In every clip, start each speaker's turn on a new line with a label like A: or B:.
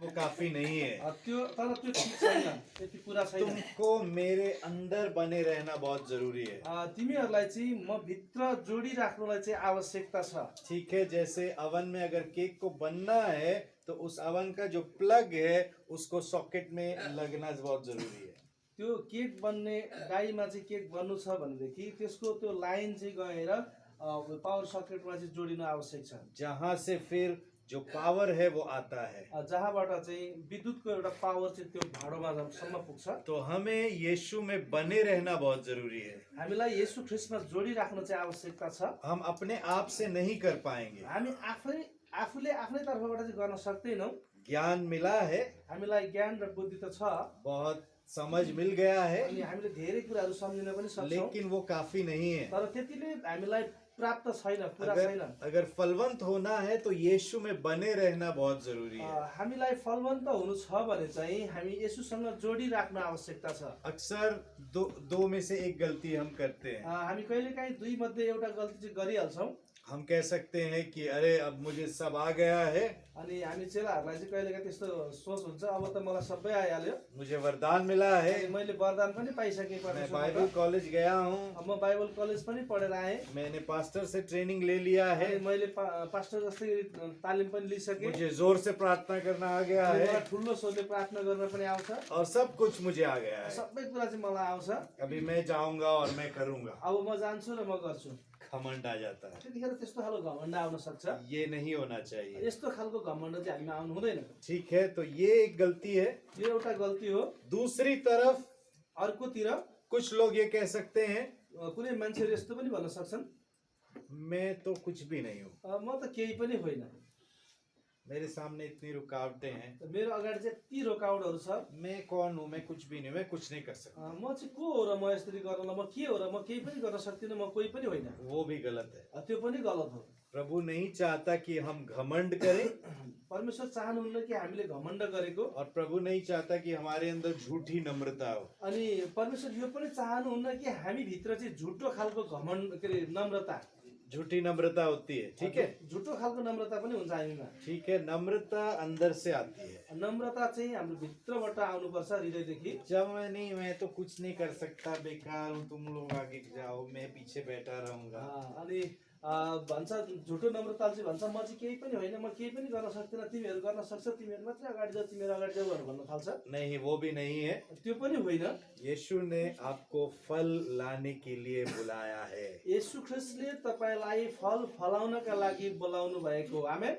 A: वो काफी नहीं है।
B: त्यो तर त्यो ठिक छैन, त्यति पुरा छैन।
A: तुमको मेरे अंदर बने रहना बहुत जरूरी है।
B: तिमीहरूलाई चाहिँ म भित्र जोडिराख्नुलाई चाहिँ आवश्यकता छ।
A: ठीक है, जैसे अवन में अगर केक को बनना है तो उस अवन का जो प्लग है उसको सॉकेट में लगना बहुत जरूरी है।
B: त्यो केक बन्ने डाइमा चाहिँ केक बन्नु छ भनेदेखि त्यसको त्यो लाइन चाहिँ गएर पावर सकेटमा चाहिँ जोडिनु आवश्यक छ।
A: जहाँ से फिर जो पावर है वो आता है।
B: जहाँबाट चाहिँ विद्युतको एउटा पावर चाहिँ त्यो भाँडोमा सम्म पुग्छ।
A: तो हमें यीशु में बने रहना बहुत जरूरी है।
B: हामीलाई येशू ख्रीष्टमा जोडिराख्नु चाहिँ आवश्यकता छ।
A: हम अपने आप से नहीं कर पाएंगे।
B: हामी आफूले आफ्नै तर्फबाट चाहिँ गर्न सक्दैनौँ।
A: ज्ञान मिला है,
B: हामीलाई ज्ञान र बुद्धि त छ,
A: बहुत समझ मिल गया है,
B: अनि हामीले धेरै कुराहरू सम्झिन पनि सक्छौँ,
A: लेकिन वो काफी नहीं है।
B: तर त्यतिले हामीलाई प्राप्त छैन, पुरा
A: अगर
B: छैन।
A: अगर फलवंत होना है तो यीशु में बने रहना बहुत जरूरी है।
B: हामीलाई फलवन्त हुनु छ भने चाहिँ हामी येशूसँग जोडिराख्न आवश्यकता छ।
A: अक्सर दो में से एक गलती हम करते हैं।
B: हामी कहिलेकाहीँ दुई मध्ये एउटा गल्ती चाहिँ गरिहाल्छौँ।
A: हम कह सकते हैं कि अरे अब मुझे सब आ गया है,
B: अनि हामी चेलाहरूलाई चाहिँ कहिलेकाहीँ त्यस्तो सोच हुन्छ, अब त मलाई सबै आइहाल्यो,
A: मुझे वरदान मिला है,
B: अनि मैले वरदान पनि पाइसकेँ,
A: मैं बाइबल कॉलेज गया हूँ,
B: म बाइबल कलेज पनि पढेर आएँ,
A: मैंने पास्टर से ट्रेनिंग ले लिया है,
B: अनि मैले पास्टर जस्तै तालिम पनि लिइसकेँ,
A: मुझे जोर से प्रार्थना करना आ गया
B: अनि
A: है,
B: मलाई ठुलो स्वरले प्रार्थना गर्न पनि आउँछ,
A: और सब कुछ मुझे आ गया है।
B: सबै कुरा चाहिँ मलाई आउँछ।
A: अभी मैं जाऊंगा और मैं करूंगा,
B: अब म जान्छु र म गर्छु।
A: घमंड आ जाता है।
B: त्यतिखेर त्यस्तो खालको घमण्ड आउन सक्छ।
A: ये नहीं होना चाहिए।
B: यस्तो खालको घमण्ड चाहिँ हामीमा आउनु हुँदैन।
A: ठीक है, तो ये एक गलती है।
B: यो एउटा गल्ती हो।
A: दूसरी तरफ
B: अर्कोतिर
A: कुछ लोग ये कह सकते हैं,
B: कुनै मान्छेहरू यस्तो पनि भन्न सक्छन्,
A: मैं तो कुछ भी नहीं हूँ,
B: म त केही पनि होइन,
A: मेरे सामने इतनी रुकावटें हैं,
B: मेरो अगाडि चाहिँ यति रोकावटहरू छ,
A: मैं कौन हूँ, मैं कुछ भी नहीं, मैं कुछ नहीं कर सकता।
B: म चाहिँ को हो र म यसरी गर्नलाई, म के हो र म केही पनि गर्न सक्दिनँ, म कोही पनि होइन।
A: वो भी गलत है।
B: त्यो पनि गलत हो।
A: प्रभु नहीं चाहता कि हम घमंड करें,
B: परमेश्वर चाहनुहुन्न कि हामीले घमण्ड गरेको,
A: और प्रभु नहीं चाहता कि हमारे अंदर झूठी नम्रता हो।
B: अनि परमेश्वर यो पनि चाहनुहुन्न कि हामी भित्र चाहिँ झुटो खालको घमण्ड, के अरे नम्रता,
A: झूठी नम्रता होती है, ठीक है,
B: झुटो खालको नम्रता पनि हुन्छ हामीमा।
A: ठीक है। नम्रता अंदर से आती है।
B: नम्रता चाहिँ हाम्रो भित्रबाट आउनुपर्छ, हृदयदेखि।
A: जब मैं तो कुछ नहीं कर सकता, बेकार हूँ, तुम लोग आगे जाओ, मैं पीछे बैठा रहूंगा।
B: अनि भन्छ झुटो नम्रताले चाहिँ भन्छ म चाहिँ केही पनि होइन, म केही पनि गर्न सक्दिनँ, तिमीहरू गर्न सक्छ, तिमीहरू मात्रै अगाडि जाऊ, तिमीहरू अगाडि जाऊ भनेर भन्न थाल्छ।
A: नहीं, वो भी नहीं है।
B: त्यो पनि होइन।
A: यीशु ने आपको फल लाने के लिए बुलाया है।
B: येशू ख्रीष्टले तपाईलाई फल फलाउनका लागि बोलाउनु भएको। आमेन।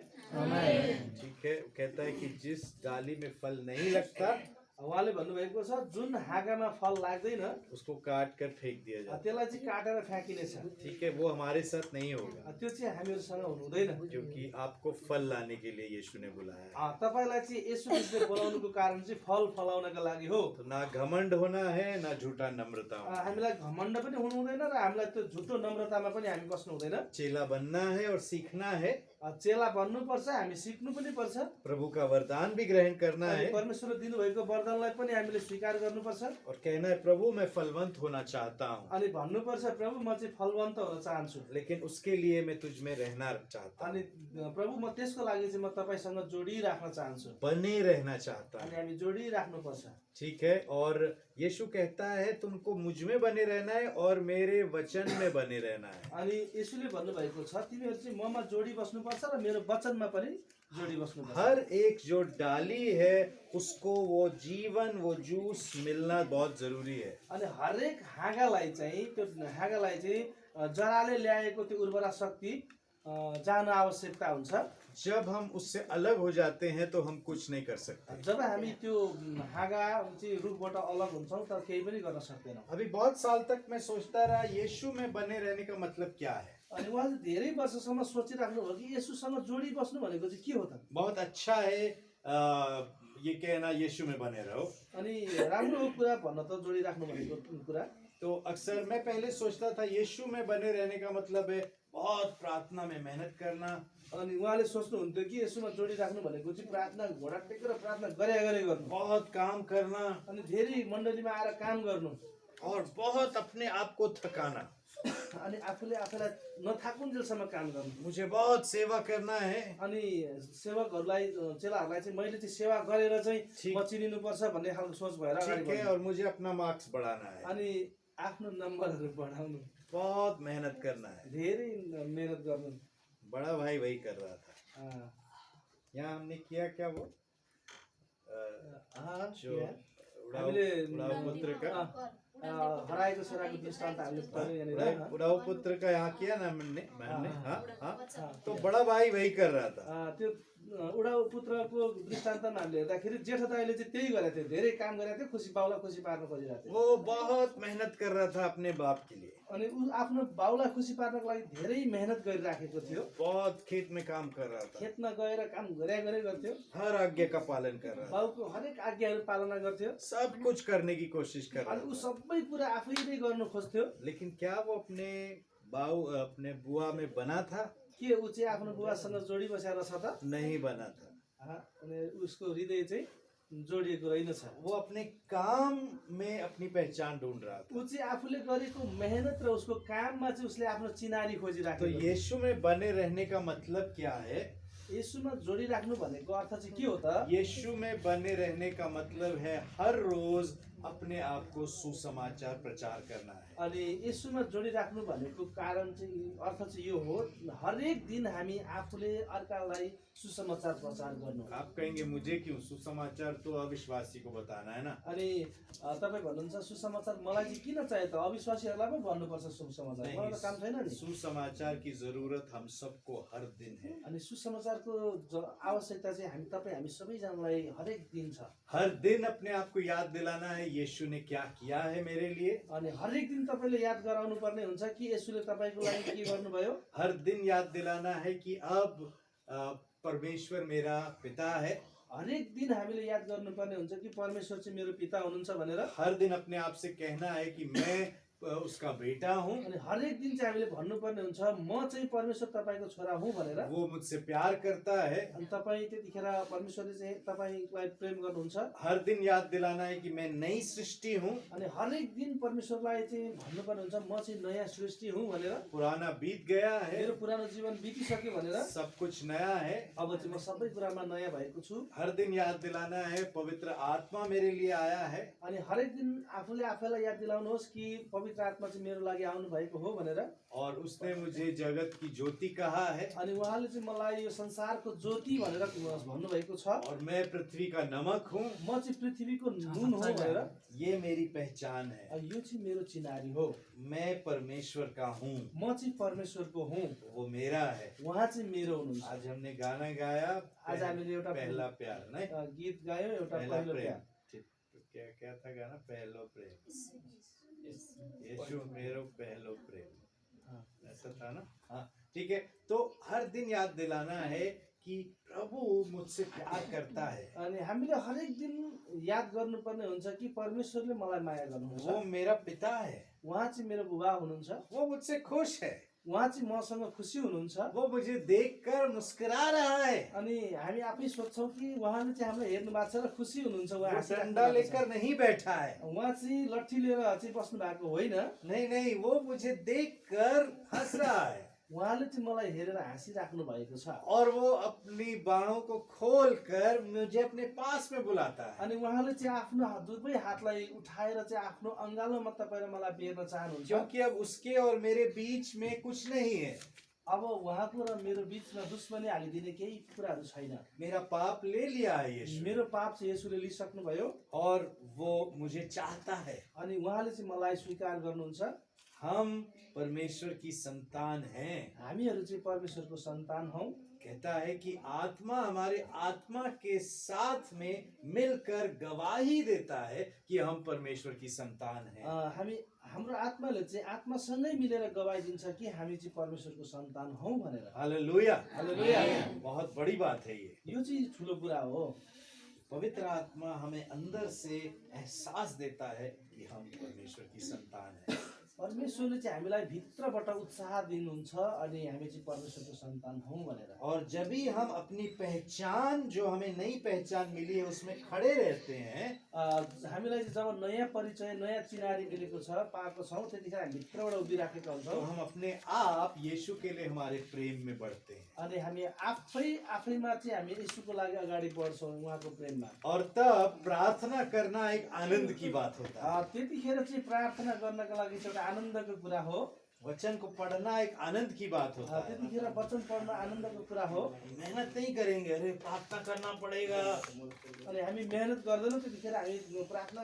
A: ठीक है, कहता है कि जिस डाली में फल नहीं लगता
B: उहाँले भन्नुभएको छ जुन हाँगामा फल लाग्दैन
A: उसको काट कर फेंक दिया जाता
B: त्यसलाई चाहिँ काटेर फ्याँकिनेछ।
A: है। ठीक है, वो हमारे साथ नहीं होगा,
B: त्यो चाहिँ हामीहरूसँग हुनु हुँदैन,
A: क्योंकि आपको फल लाने के लिए यीशु ने बुलाया है।
B: तपाईलाई चाहिँ येशू ख्रीष्टले बोलाउनुको कारण चाहिँ फल फलाउनका लागि हो।
A: तो ना घमंड होना है, ना झूठा नम्रता होना।
B: हामीलाई घमण्ड पनि हुनु हुँदैन र हामीलाई त्यो झुटो नम्रतामा पनि हामी बस्नु हुँदैन।
A: चेला बनना है और सीखना है,
B: चेला बन्नुपर्छ, हामी सिक्नु पनि पर्छ,
A: प्रभु का वरदान भी ग्रहण करना है,
B: परमेश्वरले दिनुभएको वरदानलाई पनि हामीले स्वीकार गर्नुपर्छ,
A: और कहना है प्रभु मैं फलवंत होना चाहता हूँ,
B: अनि भन्नुपर्छ प्रभु म चाहिँ फलवन्त हुन चाहन्छु,
A: लेकिन उसके लिए मैं तुझ में रहना चाहता हूँ,
B: अनि प्रभु म त्यसको लागि चाहिँ म तपाईसँग जोडिराख्न चाहन्छु,
A: बने रहना चाहता
B: अनि
A: हूँ।
B: हामी जोडिराख्नुपर्छ।
A: ठीक है, और यीशु कहता है तुमको मुझ में बने रहना है और मेरे वचन में बने रहना है।
B: अनि येशूले भन्नुभएको छ तिमीहरू चाहिँ ममा जोडी बस्नुपर्छ र मेरो वचनमा पनि जोडी बस्नुपर्छ।
A: हर एक जो डाली है उसको वो जीवन, वो जूस मिलना बहुत जरूरी है।
B: अनि हरेक हाँगालाई चाहिँ त्यो हाँगालाई चाहिँ जराले ल्याएको त्यो उर्वरा शक्ति जान आवश्यकता हुन्छ।
A: जब हम उससे अलग हो जाते हैं तो हम कुछ नहीं कर सकते।
B: जब हामी त्यो हाँगा चाहिँ रुखबाट अलग हुन्छौँ त केही पनि गर्न सक्दैनौँ।
A: अभी बहुत साल तक मैं सोचता रहा यीशु में बने रहने का मतलब क्या है।
B: अनि उहाँले धेरै वर्षसम्म सोचिराख्नु भयो कि येशूसँग जोडी बस्नु भनेको चाहिँ के हो त।
A: बहुत अच्छा है ये कहना यीशु में बने रहो,
B: अनि राम्रो कुरा भन्न त जोडिराख्नु भनेको कुरा।
A: तो अक्सर मैं पहले सोचता था यीशु में बने रहने का मतलब है बहुत प्रार्थना में मेहनत करना।
B: अनि उहाँले सोच्नुहुन्थ्यो कि येशूमा जोडिराख्नु भनेको चाहिँ प्रार्थना घोडा टेकेर प्रार्थना गरे गर्नु,
A: बहुत काम करना,
B: अनि धेरै मण्डलीमा आएर काम गर्नु,
A: और बहुत अपने आप को थकाना।
B: अनि आफूले आफैलाई नथाकुन्जेलसम्म काम गर्नु।
A: मुझे बहुत सेवा करना है,
B: अनि सेवकहरूलाई चेलाहरूलाई चाहिँ मैले चाहिँ सेवा गरेर चाहिँ
A: ठीक।
B: म चिनिनुपर्छ भन्ने खालको सोच भएर अगाडि
A: ठीक है,
B: बढ्नु।
A: और मुझे अपना मार्क्स बढ़ाना है,
B: अनि आफ्नो नम्बरहरू बढाउनु,
A: बहुत मेहनत करना है।
B: धेरै मेहनत गर्नु।
A: बड़ा भाई वही कर रहा था।
B: अँ,
A: यहाँ हमने किया क्या वो जो
B: किया?
A: उड़ाऊ
B: हामीले
A: उड़ाऊ पुत्र का
B: हराएको छोराको दृष्टान्त हामीले पढ्यौँ यहाँनिर, होइन?
A: उड़ाऊ पुत्र का यहाँ किया ना मैंने मैंने हाँ हाँ
B: हाँ,
A: तो बड़ा भाई वही कर रहा था।
B: त्यो उडाउ पुत्रको दृष्टान्तमा हामीले हेर्दाखेरि जेठा दाइले चाहिँ त्यही गरेको थियो, धेरै काम गरेको थियो, खुसी बाउलाई खुसी पार्न खोजिरहेको थियो।
A: वो बहुत मेहनत कर रहा था अपने बाप के लिए,
B: अनि ऊ आफ्नो बाउलाई खुसी पार्नको लागि धेरै मेहनत गरिराखेको थियो।
A: बहुत खेत में काम कर रहा था,
B: खेतमा गएर काम गरे गर्थ्यो,
A: हर आज्ञा का पालन कर रहा था,
B: बाउको हरेक आज्ञाहरू पालना गर्थ्यो।
A: सब कुछ करने की कोशिश कर
B: अनि ऊ
A: रहा था।
B: सबै कुरा आफैले गर्नु खोज्थ्यो।
A: लेकिन क्या वो अपने बुआ में बना था?
B: के ऊ चाहिँ आफ्नो बुवासँग जोडी बसेर छ त?
A: नहीं बना था।
B: अनि उसको हृदय चाहिँ जोडिएको रहेनछ।
A: वो अपने काम में अपनी पहचान ढूंढ रहा था।
B: ऊ चाहिँ आफूले गरेको मेहनत र उसको काममा चाहिँ उसले आफ्नो चिनारी
A: तो
B: खोजिराखेको थियो।
A: यीशु में बने रहने का मतलब क्या है?
B: यसुमा जोडिराख्नु भनेको अर्थ चाहिँ के हो त?
A: यीशु में बने रहने का मतलब है हर रोज अपने आप को सुसमाचार प्रचार करना है।
B: अनि यसुमा जोडिराख्नु भनेको कारण चाहिँ अर्थ चाहिँ यो हो, हरेक दिन हामी आफूले अर्कालाई सुसमाचार प्रचार गर्नु।
A: आप कहेंगे मुझे क्यों? सुसमाचार तो अविश्वासी को बताना है ना।
B: अनि तपाईँ भन्नुहुन्छ सुसमाचार मलाई चाहिँ किन चाहियो त? अविश्वासीहरूलाई पो भन्नुपर्छ सुसमाचार, मलाई त काम छैन नि।
A: सुसमाचार की जरूरत हम सबको हर दिन है।
B: अनि सुसमाचारको आवश्यकता चाहिँ हामी सबैजनालाई हरेक दिन छ।
A: हर दिन अपने आप को याद दिलाना है यीशु ने क्या किया है मेरे लिए।
B: अनि हरेक दिन तपाईँले याद गराउनु पर्ने हुन्छ कि यसुले तपाईँको लागि के गर्नुभयो।
A: हर दिन याद दिलाना है कि अब परमेश्वर मेरा पिता है।
B: हरेक दिन हामीले याद गर्नुपर्ने हुन्छ कि परमेश्वर चाहिँ मेरो पिता हुनुहुन्छ भनेर।
A: हर दिन अपने आप से कहना है कि मैं उसका बेटा हूँ।
B: अनि हरेक दिन चाहिँ हामीले भन्नुपर्ने हुन्छ म चाहिँ परमेश्वर तपाईँको छोरा हुँ भनेर।
A: वो मुझसे प्यार करता है।
B: अनि तपाईँ त्यतिखेर परमेश्वरले चाहिँ तपाईँलाई प्रेम गर्नुहुन्छ।
A: हर दिन याद दिलाना है कि मैं नई सृष्टि हूँ।
B: अनि हरेक दिन परमेश्वरलाई चाहिँ भन्नुपर्ने हुन्छ म चाहिँ नयाँ सृष्टि हुँ भनेर।
A: पुराना बीत गया है,
B: मेरो पुरानो जीवन बितिसक्यो भनेर,
A: सब कुछ नया है।
B: अब चाहिँ म सबै कुरामा नयाँ भएको छु।
A: हर दिन याद दिलाना है पवित्र आत्मा मेरे लिए आया है।
B: अनि हरेक दिन आफूले आफैलाई याद दिलाउनुहोस् कि पवित्र आत्मा चाहिँ मेरो लागि आउनु भएको हो भनेर।
A: और उसने मुझे जगत की ज्योति कहा है।
B: अनि उहाँले चाहिँ मलाई यो संसारको ज्योति भनेर भन्नुभएको छ।
A: और मैं पृथ्वी का नमक हूँ।
B: म चाहिँ पृथ्वीको नुन हो भनेर।
A: ये मेरी पहचान है।
B: यो चाहिँ मेरो चिनारी हो।
A: मैं परमेश्वर का हूँ,
B: म चाहिँ परमेश्वरको हुँ,
A: वो मेरा है।
B: उहाँ चाहिँ मेरो हुनुहुन्छ।
A: आज हमने गाना गाया,
B: आज हामीले एउटा
A: पहला प्यार, नहीं
B: गीत गायौँ, एउटा
A: पहला
B: पहिलो
A: प्रेम।
B: प्यार।
A: ठीक, तो क्या क्या था गाना? पहलो प्रेम, यीशु मेरो पहलो प्रेम,
B: हाँ।
A: ऐसा था ना। हाँ ठीक है। तो हर दिन याद दिलाना है कि प्रभु मुझसे प्यार करता है।
B: अनि हामीले हरेक दिन याद गर्नुपर्ने हुन्छ कि परमेश्वरले मलाई माया गर्नुहुन्छ।
A: वो मेरा पिता है,
B: उहाँ चाहिँ मेरो बुबा हुनुहुन्छ।
A: वो मुझसे खुश है,
B: उहाँ चाहिँ मसँग खुसी हुनुहुन्छ।
A: वो मुझे देखकर मुस्कुरा रहा है।
B: अनि हामी आफै सोच्छौँ कि उहाँले चाहिँ हामीलाई हेर्नु भएको छ र खुसी हुनुहुन्छ। उहाँ
A: वो
B: हाँसिराख्नु
A: डंडा
B: भएको छ।
A: लेकर नहीं बैठा है,
B: उहाँ चाहिँ लट्ठी लिएर चाहिँ बस्नु भएको होइन।
A: नहीं नहीं, वो मुझे देखकर हंस रहा है।
B: उहाँले चाहिँ मलाई हेरेर हाँसिराख्नु भएको छ।
A: और वो अपनी बाहों को खोलकर मुझे अपने पास में बुलाता है।
B: अनि उहाँले चाहिँ आफ्नो दुवै हातलाई उठाएर चाहिँ आफ्नो अङ्गालोमा तपाईँ र मलाई बेर्न चाहनुहुन्छ।
A: क्योंकि अब उसके और मेरे बीच में कुछ नहीं है।
B: अब उहाँको र मेरो बिचमा दुश्मनी हालिदिने केही कुराहरू छैन।
A: मेरा पाप ले लिया है यीशु,
B: मेरो पाप चाहिँ यसुले लिइसक्नु भयो।
A: और वो मुझे चाहता है।
B: अनि उहाँले चाहिँ मलाई स्वीकार गर्नुहुन्छ।
A: हम परमेश्वर की संतान हैं।
B: हामीहरू चाहिँ परमेश्वरको सन्तान हौँ।
A: कहता है कि आत्मा हमारे आत्मा के साथ में मिलकर गवाही देता है कि हम परमेश्वर की संतान हैं।
B: हामी हाम्रो आत्माले चाहिँ आत्मासँगै मिलेर गवाही दिन्छ कि हामी चाहिँ परमेश्वरको सन्तान हौँ भनेर।
A: Hallelujah,
B: hallelujah.
A: बहुत बड़ी बात है ये।
B: यो चाहिँ ठुलो कुरा हो।
A: पवित्र आत्मा हमें अंदर से एहसास देता है कि हम परमेश्वर की संतान हैं।
B: परमेश्वरले चाहिँ हामीलाई भित्रबाट उत्साह दिनुहुन्छ अनि हामी चाहिँ परमेश्वरको सन्तान हौँ भनेर।
A: और जब भी हम अपनी पहचान जो हमें नई पहचान मिली है उसमें खड़े रहते हैं,
B: हामीलाई चाहिँ जब नयाँ परिचय नयाँ चिनारी मिलेको छ पाएको छौँ त्यतिखेर हामी भित्रबाट उभिराखेका
A: तो
B: हुन्छौँ
A: हम अपने आप यीशु के लिए हमारे प्रेम में बढ़ते हैं।
B: अनि हामी आफैमा चाहिँ हामी यीशुको लागि अगाडि बढ्छौँ उहाँको प्रेममा।
A: और तब प्रार्थना करना एक आनंद की बात होता है।
B: त्यतिखेर चाहिँ प्रार्थना गर्नका लागि चाहिँ एउटा आनन्दको कुरा हो।
A: वचन को पढ़ना एक आनंद की बात होता है।
B: त्यतिखेर वचन पढ्न आनन्दको कुरा हो।
A: मेहनत नहीं करेंगे, अरे प्रार्थना करना पड़ेगा,
B: अनि हामी मेहनत गर्दैनौँ त्यतिखेर हामी प्रार्थना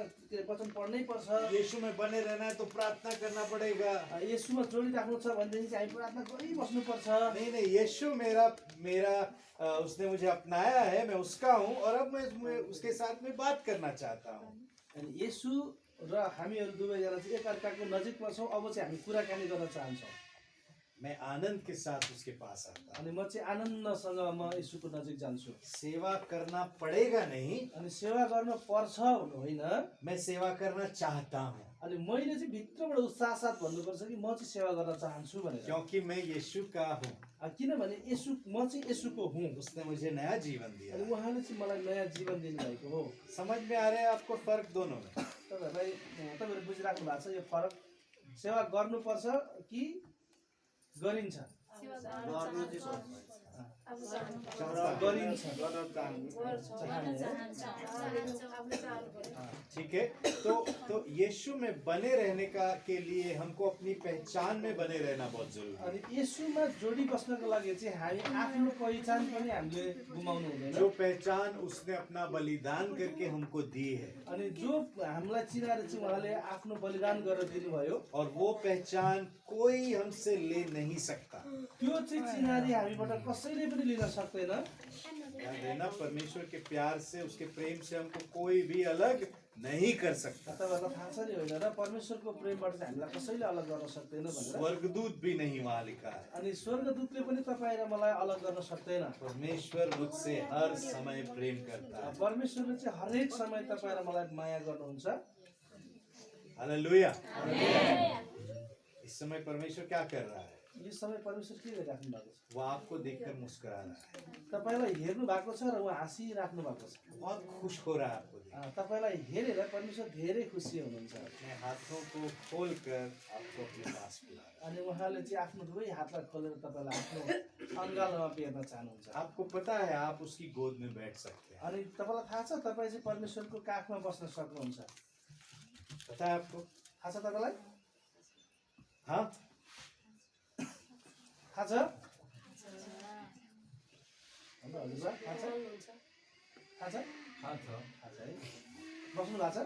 B: वचन पढ्नै पर्छ,
A: यीशु में बने रहना है तो प्रार्थना करना पड़ेगा।
B: यसुमा जोडिराख्नु छ भनेदेखि चाहिँ हामी प्रार्थना गरिबस्नुपर्छ।
A: नहीं नहीं, यीशु मेरा उसने मुझे अपनाया है, मैं उसका हूँ और अब मैं उसके साथ में बात करना चाहता हूँ।
B: अनि यसु र हामीहरू दुवैजना चाहिँ एकअर्काको नजिकमा छौँ। अब चाहिँ हामी कुराकानी गर्न चाहन्छौँ।
A: मैं आनंद के साथ उसके पास आता हूँ।
B: अनि म चाहिँ आनन्दसँग म यसुको नजिक जान्छु।
A: सेवा करना पड़ेगा नहीं,
B: अनि सेवा गर्न पर्छ भन्नु होइन,
A: मैं सेवा करना चाहता हूँ।
B: अनि मैले चाहिँ भित्रबाट उत्साह साथ भन्नुपर्छ कि म चाहिँ सेवा गर्न चाहन्छु भनेर।
A: क्योंकि मैं यीशु का हूँ,
B: किनभने म चाहिँ यसुको हुँ।
A: उसने मुझे नया जीवन दिया।
B: अनि उहाँले चाहिँ मलाई नयाँ जीवन दिनुभएको हो।
A: समझ में आ रहा है आपको फर्क दोनों में?
B: तपाईँहरूले बुझिराख्नु भएको छ यो फरक? सेवा गर्नुपर्छ कि गरिन्छ?
A: ठीक है, तो यीशु में बने रहने के लिए हमको अपनी पहचान में बने रहना बहुत जरूरी है।
B: अनि यसुमा जोडी बस्नको लागि चाहिँ हामी आफ्नो पहिचान पनि हामीले गुमाउनु हुँदैन।
A: जो पहचान उसने अपना बलिदान करके हमको दी है,
B: अनि जो हामीलाई चिनाएर चाहिँ उहाँले आफ्नो बलिदान गरेर दिनुभयो,
A: और वो पहचान कोई हमसे ले नहीं सकता।
B: त्यो चाहिँ चिनारी हामीबाट कसैले पनि लिन सक्दैन।
A: याद है ना, परमेश्वर के प्यार से, उसके प्रेम से हमको कोई भी अलग नहीं कर सकता।
B: तपाईँहरूलाई थाहा छ नि होइन र? परमेश्वरको प्रेमबाट चाहिँ हामीलाई कसैले अलग गर्न सक्दैन भनेर।
A: स्वर्गदूत भी नहीं वहाँ लिखा है।
B: अनि स्वर्गदूतले पनि तपाईँ र मलाई अलग गर्न सक्दैन।
A: परमेश्वर मुझसे हर समय प्रेम करता है।
B: परमेश्वरले चाहिँ हरेक समय तपाईँ र मलाई माया गर्नुहुन्छ।
A: हालेलुया। इस समय परमेश्वर क्या कर रहा है?
B: यस समय परमेश्वर के गरिराख्नु भएको छ?
A: वो आपको देखकर मुस्कुरा रहा है,
B: तपाईँलाई हेर्नु भएको छ र उहाँ हाँसिराख्नु भएको छ।
A: बहुत खुश हो रहा है आपको देख।
B: तपाईँलाई हेरेर परमेश्वर धेरै खुसी हुनुहुन्छ।
A: अपने हाथों को खोलकर आपको अपने पास बुला रहा है।
B: अनि उहाँले चाहिँ आफ्नो दुवै हातलाई खोलेर तपाईँलाई आफ्नो अङ्गालोमा पेर्न चाहनुहुन्छ।
A: आपको पता है आप उसकी गोद में बैठ सकते हैं।
B: अनि तपाईँलाई थाहा छ तपाईँ चाहिँ परमेश्वरको काखमा बस्न सक्नुहुन्छ।
A: पता है आपको?
B: थाहा छ तपाईँलाई?
A: हाँ,
B: थाहा छ? हजुर थाहा छ? थाहा छ? थाहा छ है? बस्नु भएको छ?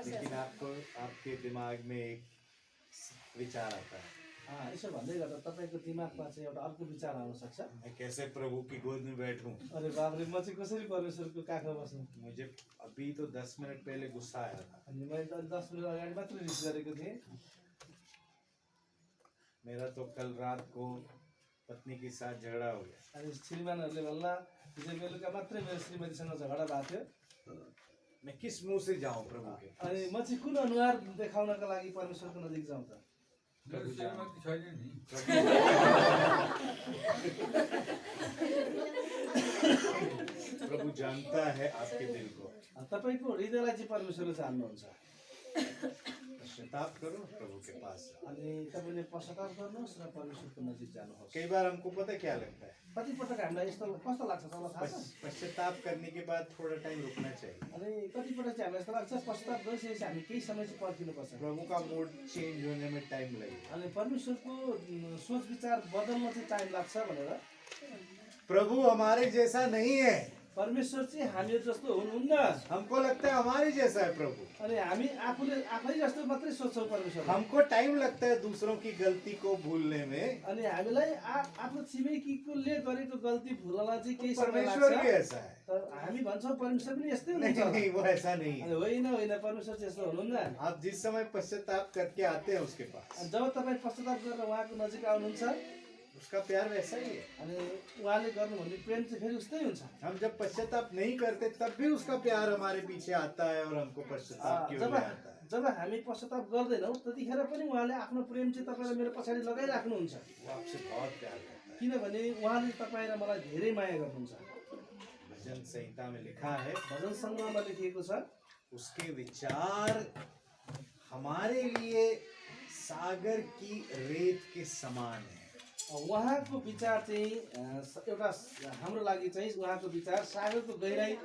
A: लेकिन आपको आपके दिमाग में एक विचार आता है,
B: यसो भन्दै गर्दा तपाईँको दिमागमा चाहिँ एउटा अर्को विचार आउन सक्छ।
A: मैं कैसे प्रभु की गोद में बैठूं?
B: अरे बाबरे, म चाहिँ कसरी परमेश्वरको काखमा बस्नु?
A: मुझे अभी तो 10 मिनट पहले गुस्सा आया था।
B: अनि मैले त 10 मिनट अगाडि मात्र रिस गरेको थिएँ।
A: मेरा तो कल रात को पत्नी के साथ झगड़ा हो गया।
B: अनि श्रीमानहरूले भन्ला हिजो बेलुका मात्रै मेरो श्रीमतीसँग झगडा भएको थियो।
A: मैं किस मुंह से जाऊं प्रभु के?
B: अनि म चाहिँ कुन अनुहार देखाउनका लागि परमेश्वरको नजिक जाउँ त?
A: प्रभु जानता है आपके दिल को।
B: तपाईँको हृदयलाई चाहिँ परमेश्वरले जान्नुहुन्छ।
A: पश्चाताप करो, प्रभु के पास जाओ।
B: अनि तपाईँले पश्चाताप गर्नुहोस् र परमेश्वरको नजिक जानुहोस्।
A: कई बार हमको पता क्या लगता है,
B: कतिपटक हामीलाई यस्तो कस्तो लाग्छ तपाईँलाई थाहा छ?
A: पश्चाताप करने के बाद थोड़ा टाइम रुकना चाहिए।
B: अनि कतिपटक चाहिँ हामीलाई यस्तो लाग्छ पश्चाताप गरिसकेपछि हामी केही समय चाहिँ पर्खिनुपर्छ।
A: प्रभु का मूड चेंज होने में टाइम लगेगा।
B: अनि परमेश्वरको सोच विचार बदल्न चाहिँ टाइम लाग्छ भनेर।
A: प्रभु हमारे जैसा नहीं है।
B: परमेश्वर चाहिँ हामीहरू जस्तो हुनुहुन्न।
A: हमको लगता है हमारे जैसा है प्रभु।
B: अनि हामी आफै जस्तो मात्रै सोच्छौँ परमेश्वर।
A: हमको टाइम लगता है दूसरों की गलती को भूलने में।
B: अनि हामीलाई आफ्नो छिमेकीले गरेको गल्ती भुल्नलाई चाहिँ केही समय
A: परमेश्वर भी
B: लाग्छ।
A: ऐसा है।
B: तर हामी भन्छौँ परमेश्वर पनि यस्तै
A: नहीं
B: हुनुहुन्छ।
A: नहीं, वो ऐसा नहीं है।
B: अनि होइन होइन, परमेश्वर चाहिँ यस्तो हुनुहुन्न।
A: आप जिस समय पश्चाताप करके आते हैं उसके पास,
B: अनि जब तपाईँ पश्चाताप गरेर उहाँको नजिक आउनुहुन्छ,
A: उसका प्यार वैसा ही है।
B: अनि उहाँले गर्नुभने प्रेम चाहिँ फेरि उस्तै हुन्छ।
A: हम जब पश्चाताप नहीं करते तब भी उसका प्यार हमारे पीछे आता है और हमको पश्चाताप की ओर
B: जब
A: ले आता है।
B: जब हामी पश्चाताप गर्दैनौँ त्यतिखेर पनि उहाँले आफ्नो प्रेम चाहिँ तपाईँ र मेरो पछाडि लगाइराख्नुहुन्छ,
A: वो आपसे बहुत प्यार करता है।
B: किनभने उहाँले तपाईँ र मलाई धेरै माया गर्नुहुन्छ।
A: भजन संहिता में लिखा है,
B: भजन सङ्ग्रहमा लेखिएको छ,
A: उसके विचार हमारे लिए सागर की रेत के समान है।
B: उहाँको विचार चाहिँ एउटा हाम्रो लागि चाहिँ उहाँको विचार सागरको गहिराई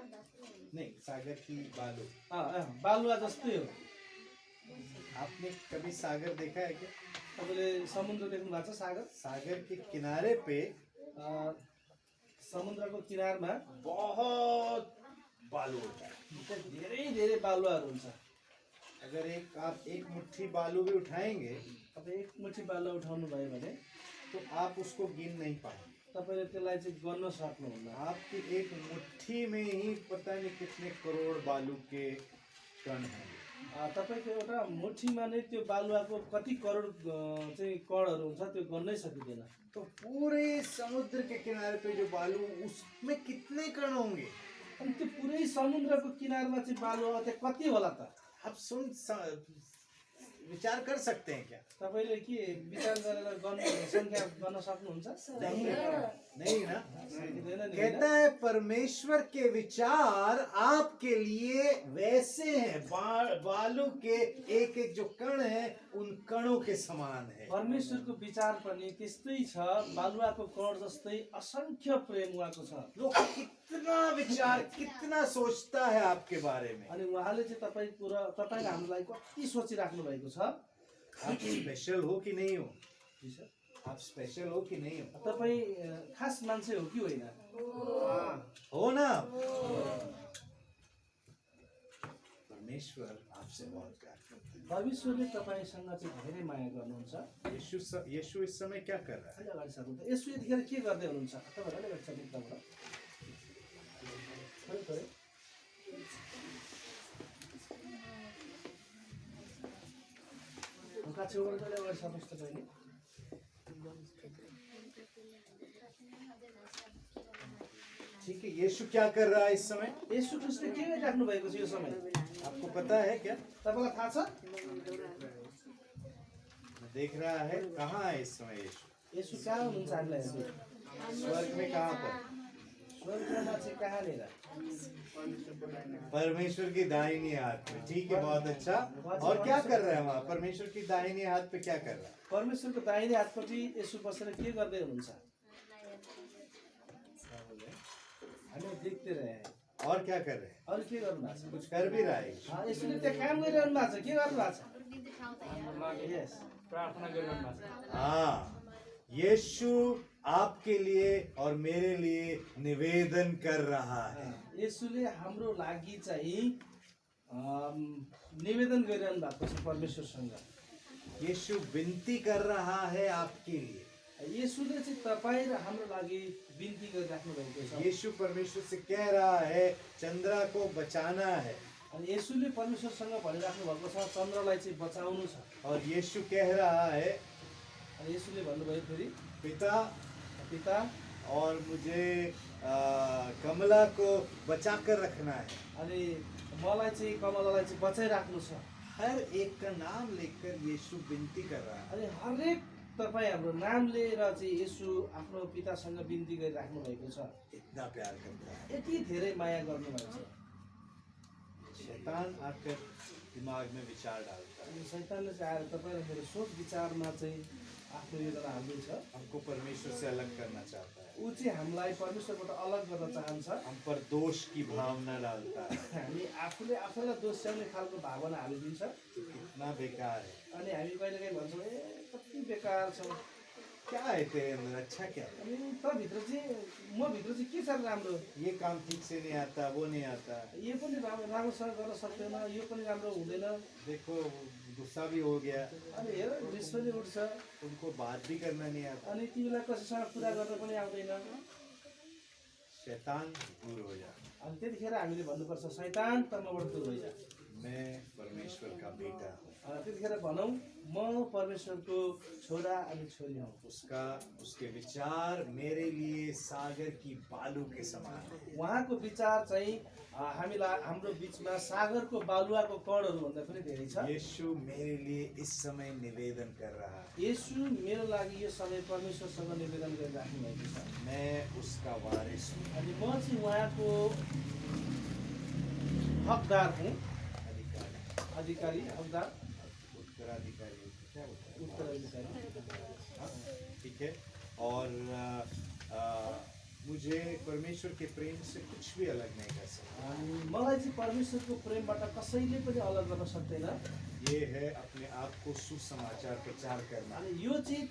A: नहीं, सागर की बालू।
B: बालुवा जस्तै हो।
A: आपने कभी सागर देखा है क्या?
B: तपाईँले समुद्र देख्नु भएको छ? सागर
A: सागर के किनारे पे
B: समुद्रको किनारमा
A: बहुत बालू होता है।
B: धेरै धेरै बालुवाहरू हुन्छ।
A: अगर आप एक मुट्ठी बालू भी उठाएंगे
B: तपाईँ एक मुठी बालुवा उठाउनु भयो भने
A: तो आप उसको गिन नहीं पाएंगे।
B: तपाईँले त्यसलाई चाहिँ गर्न सक्नुहुन्न।
A: आपकी एक मुट्ठी में ही पता नहीं कितने करोड बालू के कण हैं।
B: तपाईँको एउटा मुठीमा नै त्यो बालुवाको कति करोड चाहिँ कणहरू हुन्छ त्यो गर्नै सकिँदैन।
A: तो पूरे समुद्र के किनारे पे जो बालू, उसमें कितने कण होंगे?
B: अनि त्यो पुरै समुद्रको किनारमा चाहिँ बालुवा त्यहाँ कति होला त?
A: आप विचार कर सकते हैं क्या?
B: तपाईँले के विचार गरेर संख्या गर्न सक्नुहुन्छ?
A: नहीं ना।
B: सकिँदैन नि,
A: कहता है परमेश्वर के विचार आपके लिए वैसे हैं, बालू के एक एक जो कण है उन कणों के समान है।
B: परमेश्वरको विचार पनि त्यस्तै छ, बालुवाको कण जस्तै असंख्य प्रेम उहाँको छ।
A: वो कितना विचार, कितना सोचता है आपके बारे में।
B: अनि उहाँले चाहिँ तपाईँको र तपाईँले हामीलाई कति सोचिराख्नु भएको छ।
A: आप स्पेशल हो कि नहीं हो?
B: जी सर,
A: आप स्पेशल हो कि नहीं हो?
B: तपाईँ खास मान्छे हो कि होइन?
A: हो ना। परमेश्वर आपसे बहुत प्यार करता
B: परमेश्वरले तपाईँसँग चाहिँ धेरै माया गर्नुहुन्छ।
A: है। यीशु इस समय क्या कर रहा है?
B: अलि अगाडि सक्नु त यसो यतिखेर के गर्दै हुनुहुन्छ? तपाईँहरू अलिक अगाडि सक्नु त ढुङ्गा छेउबाट चाहिँ अगाडि सक्नुहोस् तपाईँले।
A: ठीक है, यीशु क्या कर रहा है इस समय?
B: यसो ख्रिस्टले के गरिराख्नु भएको छ यो समय?
A: आपको पता है क्या?
B: तपाईँलाई थाहा छ?
A: देख रहा है कहाँ है इस समय यीशु?
B: यसो कहाँ हुनुहुन्छ हामीलाई हेर्नु?
A: स्वर्ग में कहाँ पर?
B: स्वर्गमा चाहिँ कहाँनिर?
A: परमेश्वर की दाहिनी हाथ में। ठीक है, बहुत अच्छा। और क्या कर रहा है वहाँ? परमेश्वर की दाहिनी हाथ पे क्या कर रहा है?
B: परमेश्वरको दाहिने हातपट्टि यसो बसेर के गर्दै हुनुहुन्छ? हामी देख्दै रहे हैं।
A: और क्या कर रहे हैं?
B: अरू के गर्नु भएको छ?
A: कुछ कर भी रहा है यीशु।
B: यसोले त्यहाँ काम गरिरहनु भएको छ, के गर्नु भएको छ? यस, प्रार्थना गरिरहनु भएको छ।
A: हाँ, यीशु आपके लिए और मेरे लिए निवेदन कर रहा है।
B: यसोले हाम्रो लागि चाहिँ निवेदन गरिरहनु भएको छ परमेश्वरसँग।
A: यीशु विनती कर रहा है आपके लिए।
B: यसोले चाहिँ तपाईँ र हाम्रो लागि बिन्ती गरिराख्नु भएको छ।
A: यीशु परमेश्वर से कह रहा है चंद्रा को बचाना है।
B: अनि यसोले परमेश्वरसँग भनिराख्नु भएको छ चन्द्रलाई चाहिँ बचाउनु छ।
A: और यीशु कह रहा है
B: अनि यसोले भन्नुभयो फेरि
A: पिता,
B: पिता
A: और मुझे कमला को बचा कर रखना है।
B: अनि मलाई चाहिँ कमलालाई चाहिँ बचाइराख्नु छ।
A: हर एक का नाम लेकर यीशु विनती कर रहा है।
B: अनि हरेक तपाईँ हाम्रो नाम लिएर चाहिँ यसो आफ्नो पितासँग बिन्ती गरिराख्नु भएको छ।
A: इतना प्यार करता है।
B: यति धेरै माया गर्नुभएको छ।
A: शैतान आकर दिमाग में विचार डालता है,
B: अनि शैतानले चाहिँ आएर तपाईँ र मेरो सोच विचारमा चाहिँ आफ्नो योजना हाल्दैछ।
A: हमको परमेश्वर से अलग करना चाहता है,
B: ऊ चाहिँ हामीलाई परमेश्वरबाट अलग गर्न चाहन्छ।
A: हम पर दोष की भावना डालता है।
B: हामी आफूले आफैलाई दोस्याउने खालको भावना हालिदिन्छ।
A: कितना बेकार है।
B: अनि हामी कहिलेकाहीँ भन्छौँ ए कति बेकार छ।
A: क्या है तेरे अंदर? अच्छा क्या है?
B: अनि तँभित्र चाहिँ मभित्र चाहिँ के छ राम्रो?
A: ये काम ठीक से नहीं आता, वो नहीं आता।
B: यो पनि राम्रोसँग गर्न सक्दैन, यो पनि राम्रो हुँदैन।
A: देखो गुस्सा भी हो गया,
B: अनि हेर रिस पनि उठ्छ।
A: उनको बात भी करना नहीं आता।
B: अनि तिमीलाई कसैसँग कुरा गर्न पनि आउँदैन।
A: शैतान दूर हो जा।
B: अनि त्यतिखेर हामीले भन्नुपर्छ शैतान त मबाट दूर भइजा।
A: मैं परमेश्वर का बेटा हूँ।
B: त्यतिखेर भनौँ म परमेश्वरको छोरा अनि छोरी हौ।
A: उसके विचार मेरे लिए सागर की बालू के समान है।
B: उहाँको विचार चाहिँ हामीलाई हाम्रो बिचमा सागरको बालुवाको कणहरू भन्दा पनि धेरै छ।
A: यीशु मेरे लिए इस समय निवेदन कर रहा है।
B: येशू मेरो लागि यो समय परमेश्वरसँग निवेदन गरिराख्नु भएको छ।
A: मैं उसका वारिस हूँ।
B: अनि म चाहिँ उहाँको हकदार हुँ। अधिकारी हकदार
A: उत्तराधिकारी क्या होता है?
B: उत्तराधिकारी।
A: हाँ, ठीक है। और मुझे परमेश्वर के प्रेम से कुछ भी अलग नहीं कर सकता।
B: अनि मलाई चाहिँ परमेश्वरको प्रेमबाट कसैले पनि अलग गर्न सक्दैन।
A: ये है अपने आप को सुसमाचार प्रचार करना।
B: अनि यो चाहिँ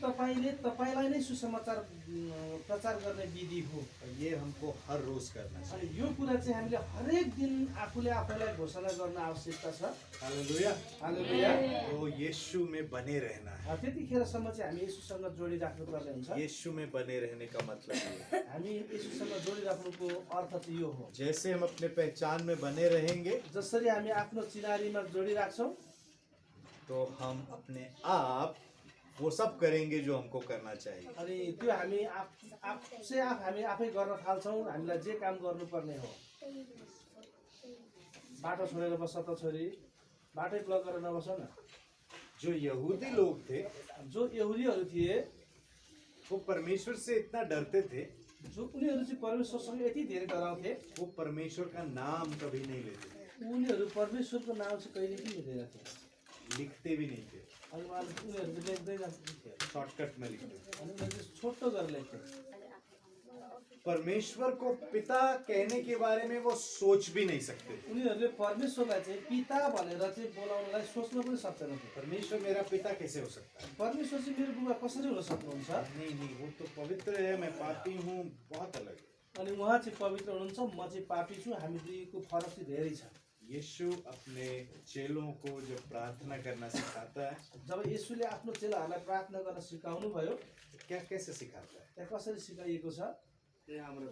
B: तपाईलाई नै सुसमाचार प्रचार गर्ने विधि हो।
A: और ये हमको हर रोज करना
B: अनि
A: चाहिए।
B: यो कुरा चाहिँ हामीले हरेक दिन आफूले आफैलाई घोषणा गर्न आवश्यकता छ।
A: हालेलुया।
B: हालेलुया।
A: तो यीशु में बने रहना है।
B: त्यतिखेरसम्म चाहिँ हामी येशूसँग जोडिराख्नुपर्ने हुन्छ।
A: यीशु में बने रहने का मतलब ये है।
B: हामी येशूसँग जोडिराख्नुको अर्थ चाहिँ यो हो।
A: जैसे हम अपने पहचान में बने रहेंगे
B: जसरी हामी आफ्नो चिनारीमा जोडिराख्छौँ
A: तो हम अपने आप वो सब करेंगे जो हमको करना चाहिए।
B: अनि त्यो हामी हामी आफै गर्न थाल्छौँ। हामीलाई जे काम गर्नुपर्ने हो। बाटो छोडेर बस्छ त छोरी, बाटै ब्लक गरेर नबस्छ न।
A: जो यहूदी लोग थे
B: जो यहुदीहरू थिए
A: वो परमेश्वर से इतना डरते थे,
B: जो उनीहरू चाहिँ परमेश्वरसँग यति धेरै डराउँथे,
A: वो परमेश्वर का नाम कभी नहीं लेते थे,
B: उनीहरू परमेश्वरको नाम चाहिँ कहिले पनि लिँदैनथे।
A: लिखते भी नहीं थे,
B: अनि उनीहरू चाहिँ लेख्दैन थिए।
A: शॉर्टकट में लिखते थे।
B: अनि उनीहरू चाहिँ छोटो गरेर लेख्थे।
A: परमेश्वर को पिता कहने के बारे में वो सोच भी नहीं सकते।
B: उनीहरूले परमेश्वरलाई चाहिँ पिता भनेर चाहिँ बोलाउनलाई सोच्न पनि सक्दैनथे।
A: परमेश्वर मेरा पिता कैसे हो सकता है?
B: परमेश्वर चाहिँ मेरो बुबा कसरी हुन सक्नुहुन्छ?
A: नहीं, वो तो पवित्र है, मैं पापी हूँ, बहुत अलग है।
B: अनि उहाँ चाहिँ पवित्र हुनुहुन्छ, म चाहिँ पापी छु। हामी दुईको फरक चाहिँ धेरै छ।
A: यीशु अपने चेलों को जब प्रार्थना करना सिखाता है,
B: जब येशूले आफ्नो चेलाहरूलाई प्रार्थना गर्न सिकाउनु भयो,
A: क्या कैसे सिखाता है?
B: त्यहाँ कसरी सिकाइएको छ?
A: हे हमारे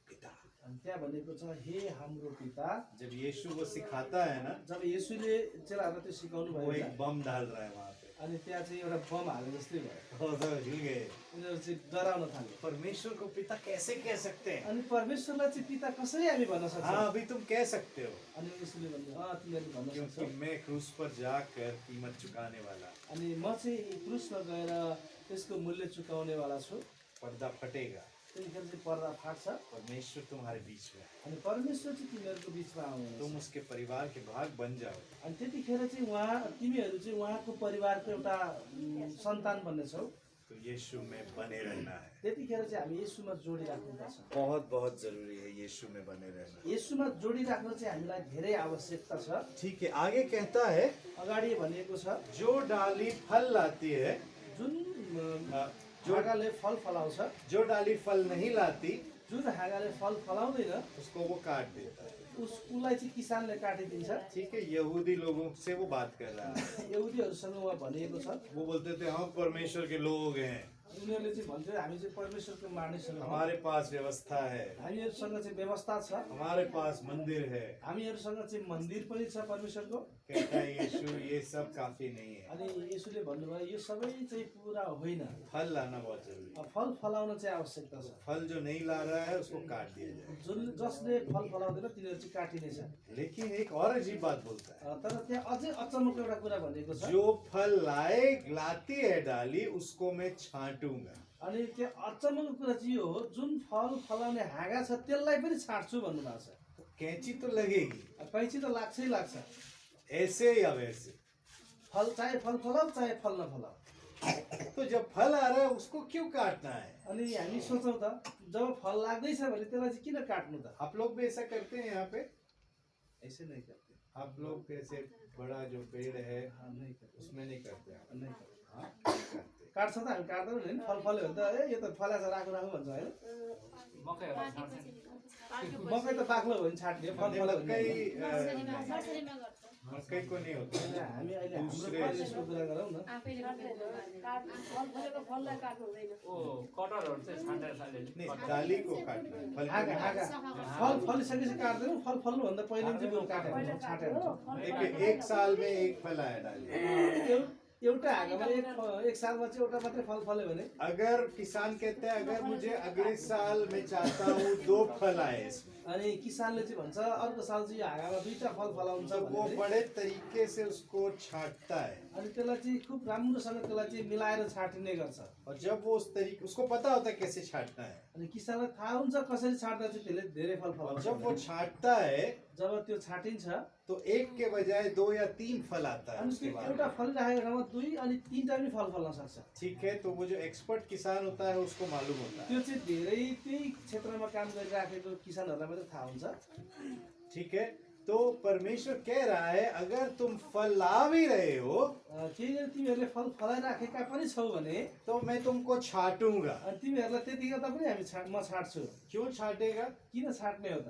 A: पिता।
B: अनि त्यहाँ भनेको छ हे हाम्रो पिता।
A: जब यीशु वो सिखाता है ना,
B: जब येशूले चेलाहरूलाई त्यो सिकाउनु
A: वो
B: भयो
A: एक बम डाल रहा है वहाँ पे।
B: अनि त्यहाँ चाहिँ एउटा बम हाले जस्तै भयो।
A: वो सब हिल गए।
B: उनीहरू चाहिँ डराउन थाले।
A: परमेश्वर को पिता कैसे कह सकते हैं?
B: अनि परमेश्वरलाई चाहिँ पिता कसरी हामी भन्न सक्छौँ?
A: हाँ, अभी तुम कह सकते हो,
B: अनि येशूले भन्नु तिमीहरू भन्न
A: क्योंकि
B: सक्छौ।
A: मैं क्रूस पर जाकर कीमत चुकाने वाला।
B: अनि म चाहिँ क्रुसमा गएर त्यसको मूल्य चुकाउनेवाला छु।
A: पर्दा फटेगा,
B: त्यतिखेर चाहिँ पर्दा फाट्छ।
A: परमेश्वर तुम्हारे बीच में है,
B: अनि परमेश्वर चाहिँ तिमीहरूको बिचमा आउनुहुन्छ।
A: तुम उसके परिवार के भाग बन जाओ।
B: अनि त्यतिखेर चाहिँ तिमीहरू चाहिँ उहाँको परिवारको एउटा सन्तान बन्नेछौ।
A: तो यीशु में बने रहना है।
B: त्यतिखेर चाहिँ हामी येशूमा जोडिराख्नुपर्छ।
A: बहुत बहुत जरूरी है यीशु में बने रहना।
B: येशूमा जोडिराख्न चाहिँ हामीलाई धेरै आवश्यकता छ।
A: ठीक है, आगे कहता है
B: अगाडि भनिएको छ
A: जो डाली फल लाती है,
B: जुन
A: जो
B: हाँगाले फल फलाउँछ,
A: जो डाली फल नहीं लाती
B: जुन हाँगाले फल फलाउँदैन
A: उसको वो काट देता है।
B: उसलाई चाहिँ किसानले काटिदिन्छ।
A: ठीक है, यहूदी लोगों से वो बात कर रहा है।
B: यहुदीहरूसँग उहाँ भनिएको छ।
A: वो बोलते थे हम परमेश्वर के लोग हैं,
B: उनीहरूले चाहिँ भन्थ्यो हामी चाहिँ परमेश्वरको मानिसहरू हौँ।
A: हमारे पास व्यवस्था है,
B: हामीहरूसँग चाहिँ व्यवस्था छ,
A: हमारे पास मंदिर है।
B: हामीहरूसँग चाहिँ मन्दिर पनि छ परमेश्वरको।
A: कहता है यीशु ये सब काफी नहीं है,
B: अनि येशूले भन्नुभयो यो सबै चाहिँ पुरा होइन।
A: फल लाना बहुत जरूरी है।
B: फल फलाउन चाहिँ आवश्यकता छ।
A: फल जो नहीं ला रहा है उसको काट दिया जाए।
B: जसले फल फलाउँदैन तिनीहरू चाहिँ काटिनेछ।
A: लेकिन एक और अजीब बात बोलता है,
B: तर त्यहाँ अझै अचम्मको एउटा कुरा भनेको छ।
A: जो फल लाती है डाली उसको मैं छांटूंगा।
B: अनि त्यो अचम्मको कुरा चाहिँ यो हो जुन फल फलाउने हाँगा छ त्यसलाई पनि छाट्छु भन्नुभएको छ।
A: कैंची तो लगेगी,
B: कैँची त लाग्छै लाग्छ।
A: ऐसे या वैसे।
B: फल चाहे फल फलाऊ चाहे फल नफलाऊ।
A: तो जब फल आ रहा है उसको क्यों काटना है?
B: अनि हामी सोचौँ त जब फल लाग्दैछ भने त्यसलाई चाहिँ किन काट्नु त?
A: आप लोग भी ऐसा करते हैं यहाँ पे?
B: ऐसे नहीं करते।
A: आप लोग कैसे बड़ा जो पेड़ है
B: हाँ, नहीं करते।
A: उसमें नहीं करते आप?
B: नहीं करते।
A: हाँ, नहीं करते।
B: काट्छ त हामी काट्दैनौँ नि। फल फल्यो भने त यो त फलाछ राखु राखु भन्छ होइन। मकै त बाक्लो भयो भने छाट्ने, फल फल्यो भने
A: कई मकई को नहीं होता
B: अहिले हामी अहिले हाम्रो
A: दूसरे
B: परिवेशको कुरा गरौँ न।
C: आफैले फल फलेको फललाई काट्नु हुँदैन।
D: कटरहरू चाहिँ छाँटेर साइडले
A: नहीं डाली को काटना है, फल को
B: आगा
A: नहीं।
B: आगा फल फलिसकेपछि काट्दैनौँ, फल फल्नुभन्दा पहिले चाहिँ बरु काटेर हुन्छ, छाटेर हुन्छ।
A: देखिए 1 साल में 1 फल आया डाली।
B: एउटा हाँगामा एक सालमा चाहिँ एउटा मात्रै फल फल्यो भने
A: अगर किसान कहते हैं अगर मुझे अगले साल मैं चाहता हूँ 2 फल आए इसमें,
B: अनि किसानले चाहिँ भन्छ अर्को साल चाहिँ यो हाँगामा 2टा फल फलाउँछ
A: तो वो
B: भने
A: बड़े तरीके से उसको छांटता है।
B: अनि त्यसलाई चाहिँ खुब राम्रोसँग त्यसलाई चाहिँ मिलाएर छाटिने गर्छ।
A: और जब वो उस तरीके उसको पता होता है कैसे छांटना है,
B: अनि किसानलाई थाहा हुन्छ कसरी छाट्दा चाहिँ त्यसले धेरै फल
A: और
B: फलाउँछ।
A: जब वो छांटता है
B: जब त्यो छाटिन्छ
A: तो 1 के बजाय 2 या 3 फल आता है
B: अनि
A: उसके
B: त्यो
A: बाद।
B: एउटा फलिराखेको ठाउँमा 2 अनि 3टा पनि फल फल्न सक्छ।
A: ठीक है, तो वो जो एक्सपर्ट किसान होता है उसको मालूम होता है।
B: त्यो चाहिँ धेरै त्यही क्षेत्रमा काम गरिराखेको किसानहरूलाई मात्रै थाहा हुन्छ।
A: ठीक है, तो परमेश्वर कह रहा है अगर तुम फल ला भी रहे हो
B: केही गरी तिमीहरूले फल फलाइराखेका पनि छौ भने
A: तो मैं तुमको छांटूंगा।
B: अनि तिमीहरूलाई त्यति गर्दा पनि म छाट्छु।
A: क्यों छांटेगा?
B: किन छाट्ने हो त?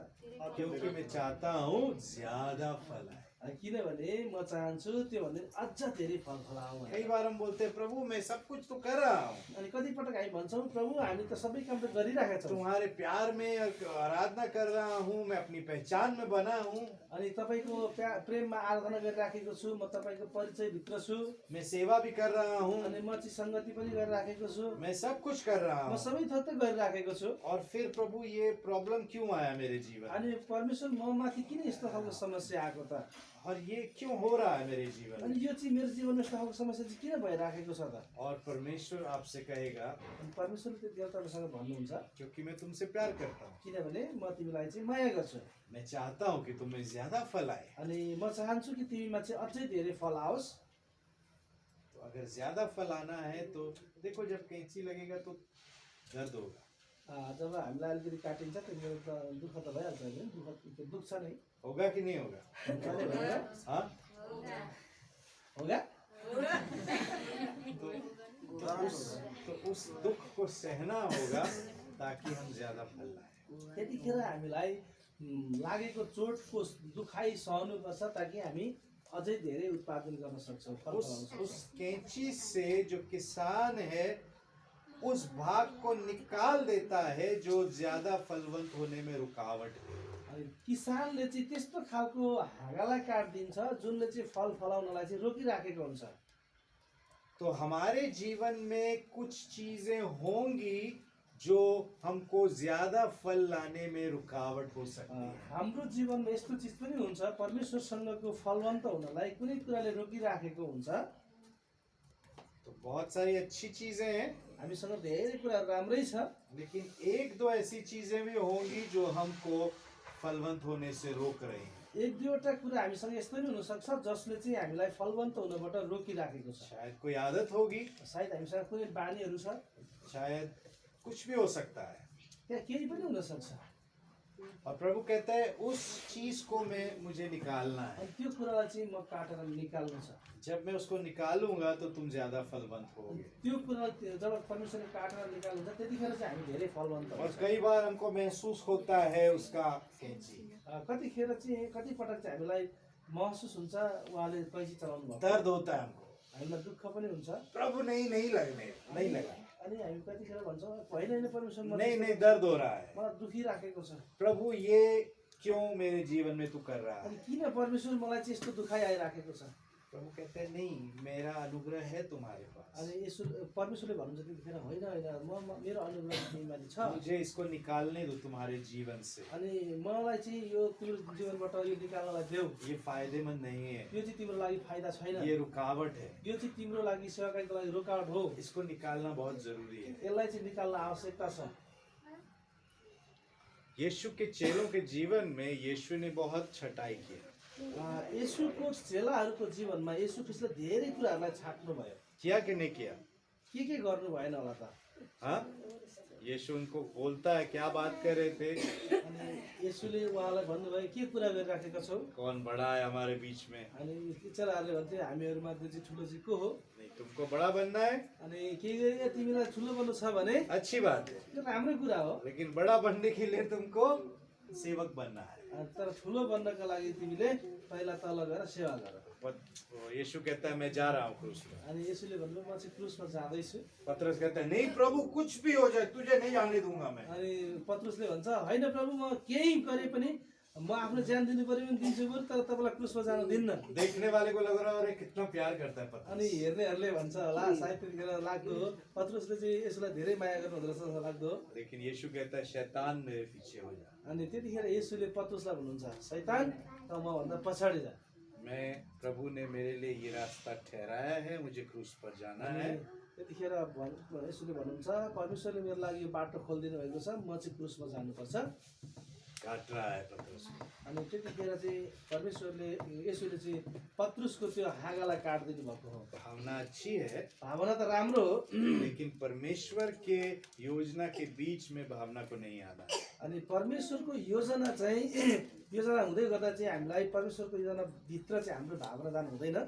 A: क्योंकि मैं चाहता हूँ ज्यादा फल आए।
B: किनभने म चाहन्छु त्यो भन्दा अझ धेरै फल फलाऊ
A: कई
B: भनेर।
A: बार हम बोलते हैं प्रभु मैं सब कुछ तो कर रहा हूँ,
B: अनि कतिपटक हामी भन्छौँ प्रभु हामी त सबै काम त गरिराखेका छौँ,
A: तुम्हारे प्यार में आराधना कर रहा हूँ, मैं अपनी पहचान में बना हूँ,
B: अनि तपाईँको प्रेममा आराधना गरिराखेको छु, म तपाईँको परिचयभित्र छु,
A: मैं सेवा भी कर रहा हूँ,
B: अनि म चाहिँ सङ्गति पनि गरिराखेको छु,
A: मैं सब कुछ कर रहा
B: म
A: हूँ,
B: सबै थोक त गरिराखेको छु।
A: और फिर प्रभु ये प्रॉब्लम क्यों आया मेरे जीवन में?
B: अनि परमेश्वर म माथि किन यस्तो खालको समस्या आएको त?
A: और ये क्यों हो रहा है मेरे जीवन
B: अनि
A: में?
B: यो चाहिँ मेरो जीवनमा यस्तो खालको समस्या चाहिँ किन भइराखेको छ त?
A: और परमेश्वर आपसे कहेगा
B: अनि परमेश्वरले त्यो देवताहरूसँग भन्नुहुन्छ
A: क्योंकि मैं तुमसे प्यार करता हूँ,
B: किनभने म तिमीलाई चाहिँ माया गर्छु
A: मैं चाहता हूँ कि तुम्हें ज्यादा फल आए।
B: अनि म चाहन्छु कि तिमीमा चाहिँ अझै धेरै फल आओस्।
A: तो अगर ज्यादा फल आना है तो देखो जब कैंची लगेगा तो दर्द होगा,
B: जब हामीलाई अलिकति काटिन्छ त्यो मेरो त दुःख त भइहाल्छ नि, दुःख दुख्छ नै।
A: होगा कि नहीं होगा?
B: जाने भनेर
A: हाँ,
B: होगा
A: तो उस दुख को सहना होगा ताकि हम ज्यादा फल लाए।
B: त्यतिखेर हामीलाई लागेको चोटको दुखाइ सहनुपर्छ ताकि हामी अझै धेरै उत्पादन गर्न सक्छौँ, फल फलाउन
A: उस
B: सक्छौँ।
A: कैंची से जो किसान है उस भाग को निकाल देता है जो ज्यादा फलवंत होने में रुकावट है।
B: अनि किसानले चाहिँ त्यस्तो खालको हाँगालाई काटिदिन्छ जुनले चाहिँ फल फलाउनलाई चाहिँ रोकिराखेको हुन्छ।
A: तो हमारे जीवन में कुछ चीजें होंगी जो हमको ज्यादा फल लाने में रुकावट हो सकती है।
B: हाम्रो जीवनमा यस्तो चिज पनि हुन्छ परमेश्वरसँगको फलवन्त हुनलाई कुनै कुराले रोकिराखेको हुन्छ।
A: तो बहुत सारी अच्छी चीजें हैं,
B: हामीसँग धेरै कुराहरू राम्रै छ,
A: लेकिन 1-2 ऐसी चीजें भी होंगी जो हमको फलवंत होने से रोक रही हैं।
B: एक दुईवटा कुरा हामीसँग यस्तो नि हुनसक्छ जसले चाहिँ हामीलाई फलवन्त हुनबाट रोकिराखेको छ।
A: शायद कोई आदत होगी,
B: सायद हामीसँग कुनै बानीहरू छ,
A: शायद कुछ भी हो सकता है।
B: त्यहाँ केही पनि हुनसक्छ।
A: और प्रभु कहता है उस चीज को मुझे निकालना है।
B: अनि त्यो कुरालाई चाहिँ म काटेर निकाल्नु छ।
A: जब मैं उसको निकालूंगा तो तुम ज्यादा फलवंत होगे।
B: त्यो कुरा जब परमेश्वरले काटेर निकाल्नुहुन्छ त्यतिखेर चाहिँ हामी धेरै फलवन्त
A: और
B: हुन्छौँ।
A: कई बार हमको महसूस होता है उसका कैंची,
B: कतिखेर चाहिँ कतिपटक चाहिँ हामीलाई महसुस हुन्छ उहाँले कैँची चलाउनु भएको,
A: दर्द होता है हमको,
B: हामीलाई दुःख पनि हुन्छ।
A: प्रभु नहीं लगा,
B: अनि हामी कतिखेर भन्छौँ होइन होइन परमेश्वर
A: नहीं दर्द हो रहा है,
B: मलाई दुखिराखेको छ।
A: प्रभु ये क्यों मेरे जीवन में तू कर रहा
B: अनि
A: है?
B: किन परमेश्वर मलाई चाहिँ यस्तो दुखाइ आइराखेको छ?
A: प्रभु कहते हैं नहीं, मेरा अनुग्रह है तुम्हारे पास,
B: अनि यसो परमेश्वरले भन्नुहुन्छ त्यतिखेर होइन होइन मेरो अनुग्रह तिमीमाथि छ,
A: मुझे इसको निकालने दो तुम्हारे जीवन से,
B: अनि मलाई चाहिँ यो तिम्रो जीवनबाट यो निकाल्नलाई देऊ।
A: ये फायदेमंद नहीं है,
B: यो चाहिँ तिम्रो लागि फाइदा छैन,
A: ये रुकावट है,
B: यो चाहिँ तिम्रो लागि सेवाकारीको लागि रोकावट हो,
A: इसको निकालना बहुत जरूरी है।
B: यसलाई चाहिँ निकाल्न आवश्यकता छ।
A: यीशु के चेलों के जीवन में यीशु ने बहुत छटाई की।
B: येशूको चेलाहरूको जीवनमा येशू ख्रीष्टले धेरै कुराहरूलाई छाट्नु भयो।
A: किया कि नहीं किया?
B: के गर्नु भएन होला त?
A: हाँ, यीशु उनको बोलता है क्या बात कर रहे थे,
B: अनि येशूले उहाँलाई भन्नुभयो के कुरा गरिराखेका छौ?
A: कौन बड़ा है हमारे बीच में?
B: अनि चेलाहरूले भन्थे हामीहरूमध्ये चाहिँ ठुलो चाहिँ को हो?
A: नहीं, तुमको बड़ा बनना है,
B: अनि के गरे तिमीलाई ठुलो बन्नु छ भने
A: अच्छी बात है,
B: त्यो राम्रै कुरा हो,
A: लेकिन बड़ा बनने के लिए तुमको सेवक बनना है।
B: तर ठुलो बन्नका लागि तिमीले पहिला तल गएर सेवा गर।
A: यीशु कहता है मैं जा रहा हूँ क्रूस में।
B: अनि यसुले भन्नुभयो म चाहिँ क्रुसमा जाँदैछु।
A: पतरस कहता है नहीं प्रभु कुछ भी हो जाए तुझे नहीं जाने दूंगा मैं।
B: अनि पत्रुसले भन्छ होइन प्रभु म केही गरे पनि म आफ्नो ज्यान दिनु पर्यो भने दिन्छु बरु तर तपाईँलाई क्रुसमा जान दिन्न।
A: देखने वाले को लग रहा है अरे कितना प्यार करता है पतरस।
B: अनि हेर्नेहरूले भन्छ होला सायद त्यतिखेर लाग्दो हो पत्रुसले चाहिँ यसुलाई धेरै माया गर्नुहुँदो रहेछ जस्तो लाग्दो हो।
A: लेकिन यीशु कहता है शैतान मेरे पीछे हो जा।
B: अनि त्यतिखेर यसुले पत्रुसलाई भन्नुहुन्छ शैतान त मभन्दा पछाडि जा।
A: मैं प्रभु ने मेरे लिए ये रास्ता ठहराया है मुझे क्रूस पर जाना है।
B: त्यतिखेर यसुले भन्नुहुन्छ परमेश्वरले मेरो लागि यो बाटो खोलिदिनु भएको छ म चाहिँ क्रुसमा जानुपर्छ।
A: काट रहा है पतरस।
B: अनि त्यतिखेर चाहिँ परमेश्वरले यसुले चाहिँ पत्रुसको त्यो हाँगालाई काटिदिनु भएको हो।
A: भावना अच्छी है
B: भावना त राम्रो हो
A: लेकिन परमेश्वर के योजना के बीच में भावना को नहीं आना है।
B: अनि परमेश्वरको योजना चाहिँ योजना हुँदै गर्दा चाहिँ हामीलाई परमेश्वरको योजना भित्र चाहिँ हाम्रो भावना जानु हुँदैन।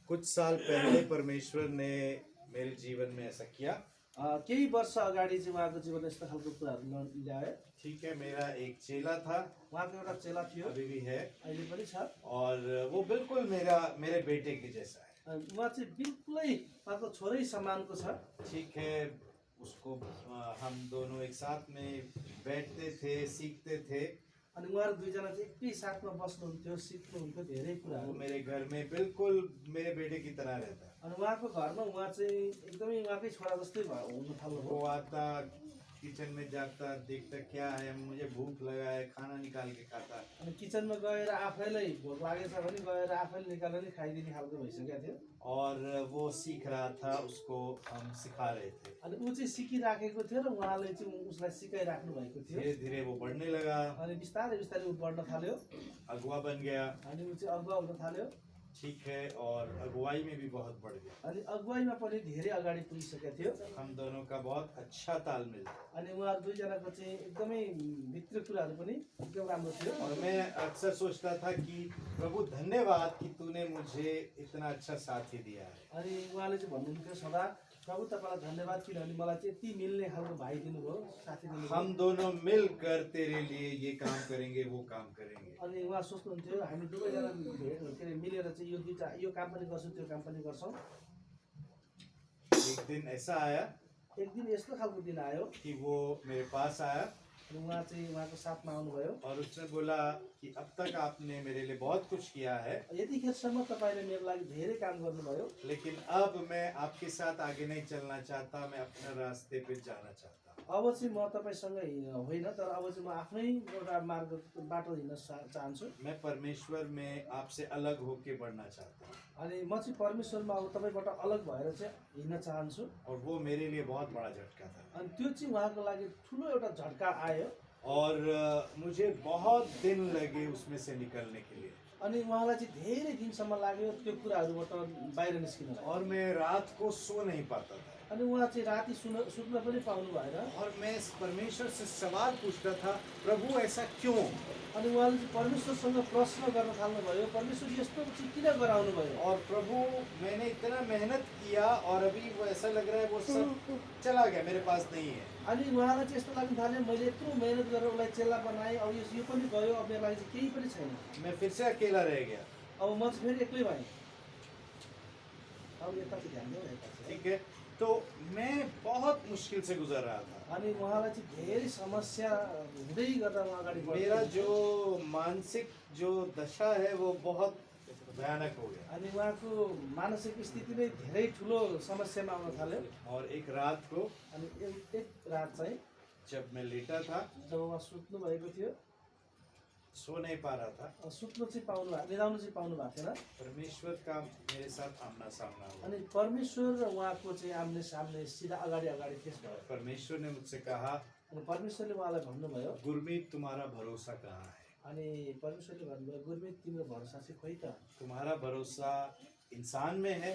A: कुछ साल पहले परमेश्वर ने मेरे जीवन में ऐसा किया।
B: केही वर्ष अगाडि चाहिँ उहाँको जीवनमा यस्तो खालको कुराहरू ल्यायो।
A: ठीक है मेरा एक चेला था
B: उहाँको एउटा चेला थियो
A: अभी भी है
B: अहिले पनि छ
A: और वो बिल्कुल मेरे बेटे के जैसा है।
B: उहाँ चाहिँ बिल्कुलै उहाँको छोरै समानको छ।
A: ठीक है उसको हम दोनों एक साथ में बैठते थे सीखते थे।
B: अनि उहाँहरू दुईजना चाहिँ एकै साथमा बस्नुहुन्थ्यो सिक्नुहुन्थ्यो धेरै
A: वो
B: कुराहरू।
A: मेरे घर में बिल्कुल मेरे बेटे की तरह रहता।
B: अनि उहाँको घरमा उहाँ चाहिँ एकदमै उहाँकै छोरा जस्तै हुनु थाल्नु
A: वो आता किचन में जाता देखता क्या है मुझे भूख लगा है खाना निकाल के खाता।
B: अनि किचनमा गएर आफैलाई भोक लागेछ भने गएर आफैले निकालेर नि खाइदिने खालको भइसकेको थियो।
A: और वो सीख रहा था उसको हम सिखा रहे थे।
B: अनि ऊ चाहिँ सिकिराखेको थियो र उहाँले चाहिँ उसलाई सिकाइराख्नु भएको थियो।
A: धीरे धीरे वो बढ़ने लगा
B: अनि बिस्तारै बिस्तारै ऊ बढ्न थाल्यो
A: अगुआ बन गया।
B: अनि ऊ चाहिँ अगुवा हुन थाल्यो।
A: ठीक है और अगुवाई में भी बहुत बढ़ गया।
B: अनि अगुवाईमा पनि धेरै अगाडि पुगिसकेको थियो।
A: हम दोनों का बहुत अच्छा तालमेल था।
B: अनि उहाँहरू दुईजनाको चाहिँ एकदमै भित्री कुराहरू पनि एकदम राम्रो थियो।
A: और मैं अक्सर सोचता था कि प्रभु धन्यवाद कि तूने मुझे इतना अच्छा साथी दिया है।
B: अनि उहाँले चाहिँ भन्नुहुन्थ्यो सदा प्रभु तपाईँलाई धन्यवाद किनभने मलाई चाहिँ यति मिल्ने खालको भाइ दिनुभयो साथी दिनुभयो।
A: हम दोनों मिलकर तेरे लिए ये काम करेंगे वो काम करेंगे।
B: अनि उहाँ सोच्नुहुन्थ्यो हामी दुवैजना के अरे मिलेर चाहिँ यो काम पनि गर्छौँ त्यो काम पनि गर्छौँ।
A: एक दिन ऐसा आया
B: एक दिन यस्तो खालको दिन आयो
A: कि वो मेरे पास आया
B: अनि उहाँ चाहिँ उहाँको साथमा आउनुभयो
A: और उसने बोला कि अब तक आपने मेरे लिए बहुत कुछ किया है
B: यतिखेरसम्म तपाईँले मेरो लागि धेरै काम गर्नुभयो
A: लेकिन अब मैं आपके साथ आगे नहीं चलना चाहता मैं अपने रास्ते पे जाना चाहता हूँ।
B: अब चाहिँ म तपाईँसँग होइन तर अब चाहिँ म आफ्नै एउटा मार्ग बाटो हिँड्न चाहन्छु।
A: मैं परमेश्वर में आपसे अलग होके बढ़ना चाहता हूँ
B: अनि म चाहिँ परमेश्वरमा अब तपाईँबाट अलग भएर चाहिँ हिँड्न चाहन्छु।
A: और वो मेरे लिए बहुत बड़ा झटका था
B: अनि त्यो चाहिँ उहाँको लागि ठुलो एउटा झट्का आयो
A: और मुझे बहुत दिन लगे उसमें से निकलने के लिए
B: अनि उहाँलाई चाहिँ धेरै दिनसम्म लाग्यो त्यो कुराहरूबाट बाहिर निस्किनलाई।
A: और मैं रात को सो नहीं पाता था
B: अनि उहाँ चाहिँ राति सुत्न पनि पाउनु भएन।
A: और मैं परमेश्वर से सवाल पूछता था प्रभु ऐसा क्यों।
B: अनि उहाँले चाहिँ परमेश्वरसँग प्रश्न गर्न थाल्नुभयो परमेश्वर यस्तो चाहिँ किन गराउनु भयो।
A: और प्रभु मैंने इतना मेहनत किया और अभी वो ऐसा लग रहा है वो सब चला गया मेरे पास नहीं है।
B: अनि उहाँलाई चाहिँ यस्तो लाग्न थाल्यो मैले यत्रो मेहनत गरेर उसलाई चेला बनाएँ अब यो पनि गयो अब मेरो लागि चाहिँ केही पनि छैन।
A: मैं फिर से अकेला रह गया।
B: अब म चाहिँ फेरि एक्लै भएँ। अब यता चाहिँ ध्यान दिउँ यता चाहिँ।
A: ठीक है तो मैं बहुत मुश्किल से गुजर रहा था।
B: अनि उहाँलाई चाहिँ धेरै समस्या हुँदै गर्दा उहाँ अगाडि
A: मेरा जो मानसिक जो दशा है वो बहुत भयानक हो गया।
B: अनि उहाँको मानसिक स्थिति नै धेरै ठुलो समस्यामा आउन थाल्यो।
A: और एक रात को
B: अनि एक रात चाहिँ
A: जब मैं लेटा था
B: जब उहाँ सुत्नु भएको थियो
A: सो नहीं पा रहा था
B: सुत्नु चाहिँ पाउनु भएको निदाउनु चाहिँ पाउनु भएको थिएन।
A: परमेश्वर का मेरे साथ आमना सामना हुआ।
B: अनि परमेश्वर र उहाँको चाहिँ आम्ने सामने सिधा अगाडि अगाडि फेस भयो।
A: परमेश्वर ने मुझसे कहा
B: अनि परमेश्वरले उहाँलाई भन्नुभयो
A: गुरमीत तुम्हारा भरोसा कहाँ है।
B: अनि परमेश्वरले भन्नुभयो गुरमीत तिम्रो भरोसा चाहिँ खोइ त।
A: तुम्हारा भरोसा इंसान में है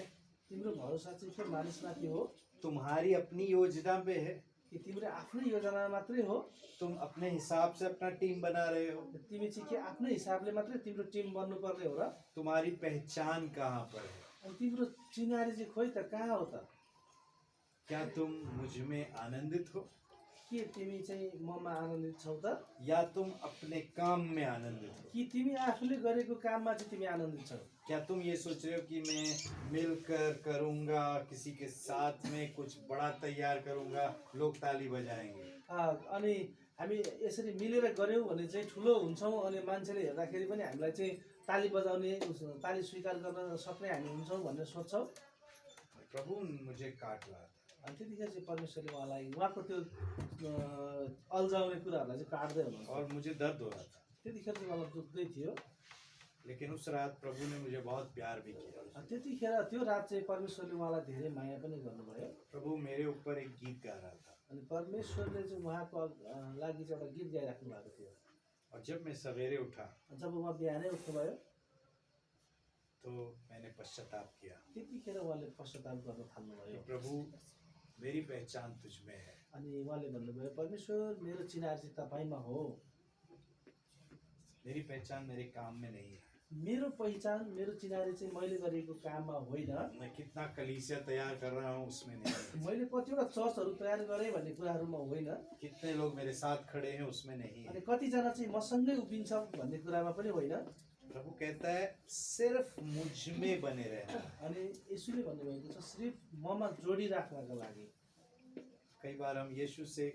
B: तिम्रो भरोसा चाहिँ के मानिसमाथि हो
A: तुम्हारी अपनी योजना पे है
B: कि तिम्रो आफ्नै योजना मात्रै हो
A: तुम अपने हिसाब से अपना टीम बना रहे हो
B: तिमी चाहिँ के आफ्नै हिसाबले मात्रै तिम्रो टिम बन्नुपर्ने हो र।
A: तुम्हारी पहचान कहाँ पर है।
B: अनि तिम्रो चिनारी चाहिँ खोइ त कहाँ हो त।
A: क्या तुम मुझ में आनंदित हो।
B: के तिमी चाहिँ ममा आनन्दित छौ त
A: या तुम अपने काम में आनंदित हो?
B: कि तिमी आफूले गरेको काममा चाहिँ तिमी आनन्दित छौ
A: क्या तुम ये सोच रहे हो कि मैं मिलकर करूंगा, किसी के साथ में कुछ बड़ा तैयार करूंगा, लोग ताली बजाएंगे?
B: अनि हामी यसरी मिलेर गऱ्यौँ भने चाहिँ ठुलो हुन्छौँ अनि मान्छेले हेर्दाखेरि पनि हामीलाई चाहिँ ताली बजाउने ताली स्वीकार गर्न सक्ने हामी हुन्छौँ भनेर सोच्छौँ
A: प्रभु मुझे काट रहा था
B: अनि त्यतिखेर चाहिँ परमेश्वरले उहाँलाई उहाँको त्यो अल्झाउने कुराहरूलाई चाहिँ काट्दै हुनुहुन्छ
A: और मुझे दर्द हो रहा था,
B: त्यतिखेर चाहिँ मलाई दुख्दै थियो
A: लेकिन उस रात प्रभु ने मुझे बहुत प्यार भी किया।
B: त्यतिखेर त्यो रात चाहिँ परमेश्वरले उहाँलाई धेरै माया पनि गर्नुभयो
A: प्रभु मेरे ऊपर एक गीत गा रहा था
B: अनि परमेश्वरले चाहिँ उहाँको लागि चाहिँ एउटा गीत गाइराख्नु भएको थियो
A: और जब मैं सवेरे उठा
B: जब उहाँ बिहानै उठ्नुभयो
A: तो मैंने पश्चाताप किया
B: त्यतिखेर उहाँले पश्चाताप गर्न
A: कि
B: थाल्नुभयो
A: प्रभु मेरी पहचान तुझ में है।
B: अनि उहाँले भन्नुभयो परमेश्वर मेरो चिनार चाहिँ तपाईँमा हो
A: मेरी पहचान मेरे काम में नहीं है,
B: मेरो पहिचान मेरो चिनारी चाहिँ मैले गरेको काममा होइन
A: मैं कितना कलीसिया तैयार कर रहा हूँ उसमें नहीं है,
B: मैले कतिवटा चर्चहरू तयार गरेँ भन्ने कुराहरूमा होइन
A: कितने लोग मेरे साथ खड़े हैं उसमें नहीं है।
B: अनि कतिजना चाहिँ मसँगै उभिन्छ भन्ने कुरामा पनि होइन
A: प्रभु कहता है सिर्फ मुझ में बने रहना।
B: अनि यसुले भन्नुभएको छ सिर्फ ममा जोडिराख्नका लागि
A: कई बार हम यीशु से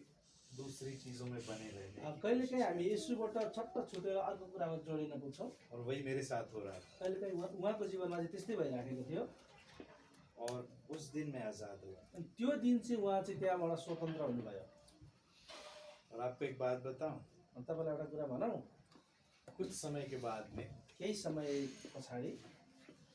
A: दूसरी चीजों में बने रहने
B: कहिलेकाहीँ हामी यसुबाट छट्ट छुटेर अर्को कुरामा जोडिन पुग्छौँ
A: और वही मेरे साथ हो रहा था
B: कहिलेकाहीँ उहाँको जीवनमा चाहिँ त्यस्तै भइराखेको थियो
A: और उस दिन मैं आजाद हुआ।
B: अनि त्यो दिन चाहिँ उहाँ चाहिँ त्यहाँबाट स्वतन्त्र हुनुभयो
A: और आपको एक बात बताऊं,
B: अनि तपाईँलाई एउटा कुरा भनौँ
A: कुछ समय के बाद में
B: केही समय पछाडि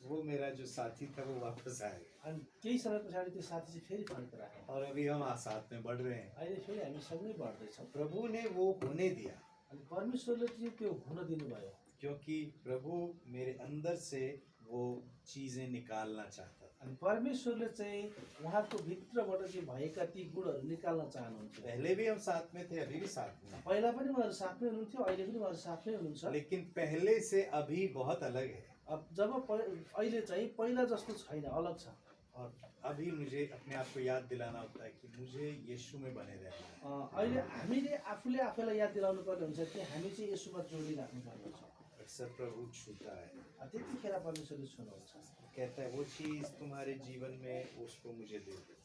A: वो मेरा जो साथी था वो वापस आएगा
B: अनि केही समय पछाडि त्यो साथी चाहिँ फेरि फर्केर आयो
A: और अभी हम साथ में बढ़ रहे हैं।
B: अहिले फेरि हामी सँगै बढ्दैछौँ
A: प्रभु ने वो होने दिया
B: अनि परमेश्वरले चाहिँ त्यो हुन दिनुभयो
A: क्योंकि प्रभु मेरे अंदर से वो चीजें निकालना चाहता था।
B: अनि परमेश्वरले चाहिँ उहाँको भित्रबाट चाहिँ भएका ती गुणहरू निकाल्न चाहनुहुन्थ्यो
A: पहले भी हम साथ में थे, अभी भी साथ में हैं।
B: पहिला पनि उहाँहरू साथमै हुनुहुन्थ्यो अहिले पनि उहाँहरू साथमै हुनुहुन्छ
A: लेकिन पहले से अभी बहुत अलग है
B: अब जब अहिले चाहिँ पहिला जस्तो छैन अलग छ
A: और अभी मुझे अपने आप को याद दिलाना होता है कि मुझे यीशु में बने रहना है।
B: अहिले हामीले आफूले आफैलाई याद दिलाउनु पर्ने हुन्छ कि हामी चाहिँ यसुमा जोडिराख्नु पर्ने हुन्छ
A: अक्सर प्रभु छूता है,
B: त्यतिखेर परमेश्वरले छुनुहुन्छ
A: कहता है वो चीज तुम्हारे जीवन में उसको मुझे दे दो,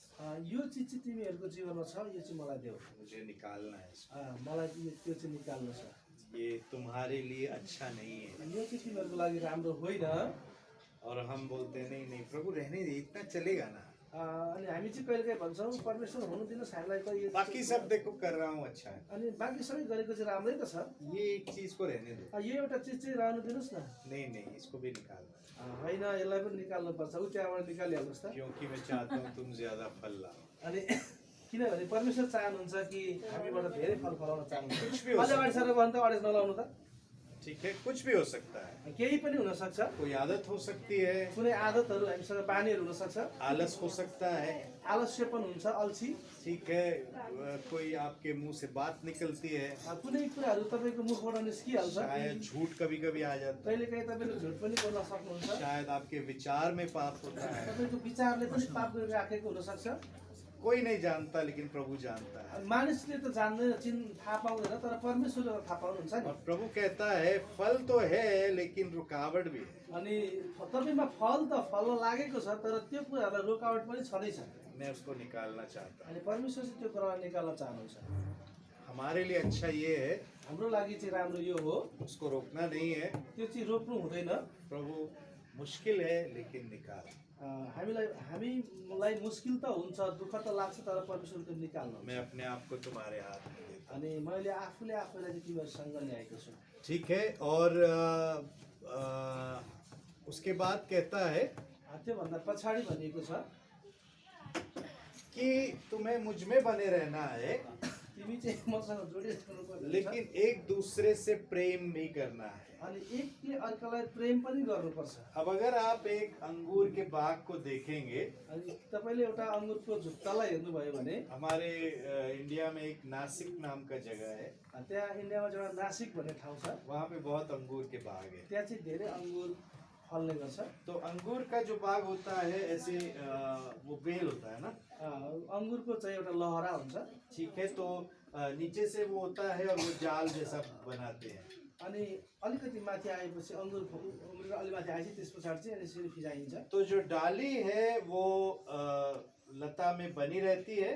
B: यो चिज चाहिँ तिमीहरूको जीवनमा छ यो चाहिँ मलाई देऊ
A: मुझे निकालना है इसको।
B: मलाई त्यो चाहिँ निकाल्नु छ
A: ये तुम्हारे लिए अच्छा नहीं है।
B: यो चाहिँ तिमीहरूको लागि राम्रो होइन
A: और हम बोलते हैं नहीं नहीं प्रभु रहने दे, इतना चलेगा ना,
B: अनि हामी चाहिँ कहिलेकाहीँ भन्छौँ परमेश्वर हुनु दिनुहोस् हामीलाई त यो
A: बाकी सब देखो कर रहा हूँ अच्छा है,
B: अनि बाँकी सबै गरेको चाहिँ राम्रै त छ
A: ये एक चीज को रहने दो,
B: यो एउटा चिज चाहिँ रहनु दिनुहोस् न
A: नहीं नहीं इसको भी निकालना है,
B: होइन यसलाई पनि निकाल्नुपर्छ ऊ त्यहाँबाट निकालिहाल्नुहोस् त
A: क्योंकि मैं चाहता हूँ तुम ज्यादा फल लाओ।
B: अनि किनभने परमेश्वर चाहनुहुन्छ कि हामीबाट धेरै फल फलाउन चाहनुहुन्छ
A: कुछ भी हो
B: अझ अगाडि सर भने त अडेस नलाउनु त
A: ठीक है, कुछ भी हो सकता है,
B: केही पनि हुनसक्छ
A: कोई आदत हो सकती है,
B: कुनै आदतहरू हामीसँग बानीहरू हुनसक्छ
A: आलस हो सकता है,
B: आलस्यपन हुन्छ अल्छी
A: ठीक है, कोई आपके मुंह से बात निकलती है,
B: कुनै कुराहरू तपाईँको मुखबाट निस्किहाल्छ
A: शायद झूठ कभी कभी आ जाता है,
B: कहिलेकाहीँ तपाईँले झुट पनि बोल्न सक्नुहुन्छ
A: शायद आपके विचार में पाप होता है,
B: तपाईँको विचारले पनि पाप गरिराखेको हुनसक्छ
A: कोई नहीं जानता लेकिन प्रभु जानता है।
B: मानिसले त जान्दैन थाहा पाउँदैन तर परमेश्वरले त थाहा पाउनुहुन्छ नि
A: और प्रभु कहता है फल तो है लेकिन रुकावट भी है।
B: अनि तपाईँमा फल त फल लागेको छ तर त्यो कुराहरूलाई रोकावट पनि छँदैछ
A: मैं उसको निकालना चाहता
B: अनि परमेश्वर चाहिँ त्यो कुरालाई निकाल्न चाहनुहुन्छ
A: हूँ। हमारे लिए अच्छा ये है,
B: हाम्रो लागि चाहिँ राम्रो यो हो
A: उसको रोकना नहीं है,
B: त्यो चाहिँ रोक्नु हुँदैन
A: प्रभु मुश्किल है लेकिन निकाल।
B: हामीलाई मुस्किल त हुन्छ दुःख त लाग्छ तर परमेश्वर त्यो निकाल्नु
A: मैं अपने आप को तुम्हारे हाथ में देता
B: अनि मैले आफूले आफैलाई चाहिँ तिमीहरूसँग ल्याएको छु
A: हूँ। ठीक है, और उसके बाद कहता है
B: त्योभन्दा पछाडि भनिएको छ
A: कि तुम्हें मुझ में बने रहना है
B: तिमी चाहिँ मसँग जोडिराख्नु पर्छ
A: लेकिन एक दूसरे से प्रेम भी करना है।
B: अनि एकले अर्कालाई प्रेम पनि गर्नुपर्छ
A: अब अगर आप एक अंगूर के बाग को देखेंगे,
B: अनि तपाईँले एउटा अङ्गुरको झुक्कालाई हेर्नुभयो भने
A: हमारे इंडिया में एक नासिक नाम का जगह है,
B: त्यहाँ इन्डियामा एउटा नासिक भन्ने ठाउँ छ
A: वहाँ पे बहुत अंगूर के बाग है।
B: त्यहाँ चाहिँ धेरै अङ्गुर फल्ने गर्छ
A: तो अंगूर का जो बाग होता है ऐसे वो बेल होता है ना,
B: अङ्गुरको चाहिँ एउटा लहरा हुन्छ
A: ठीक है, तो नीचे से वो होता है और वो जाल जैसा बनाते हैं।
B: अनि अलिकति माथि आएपछि अङ्गुर अलि माथि आएपछि त्यस पछाडि चाहिँ अनि यसरी फिजाइन्छ।
A: तो जो डाली है वो लता में बनी रहती है,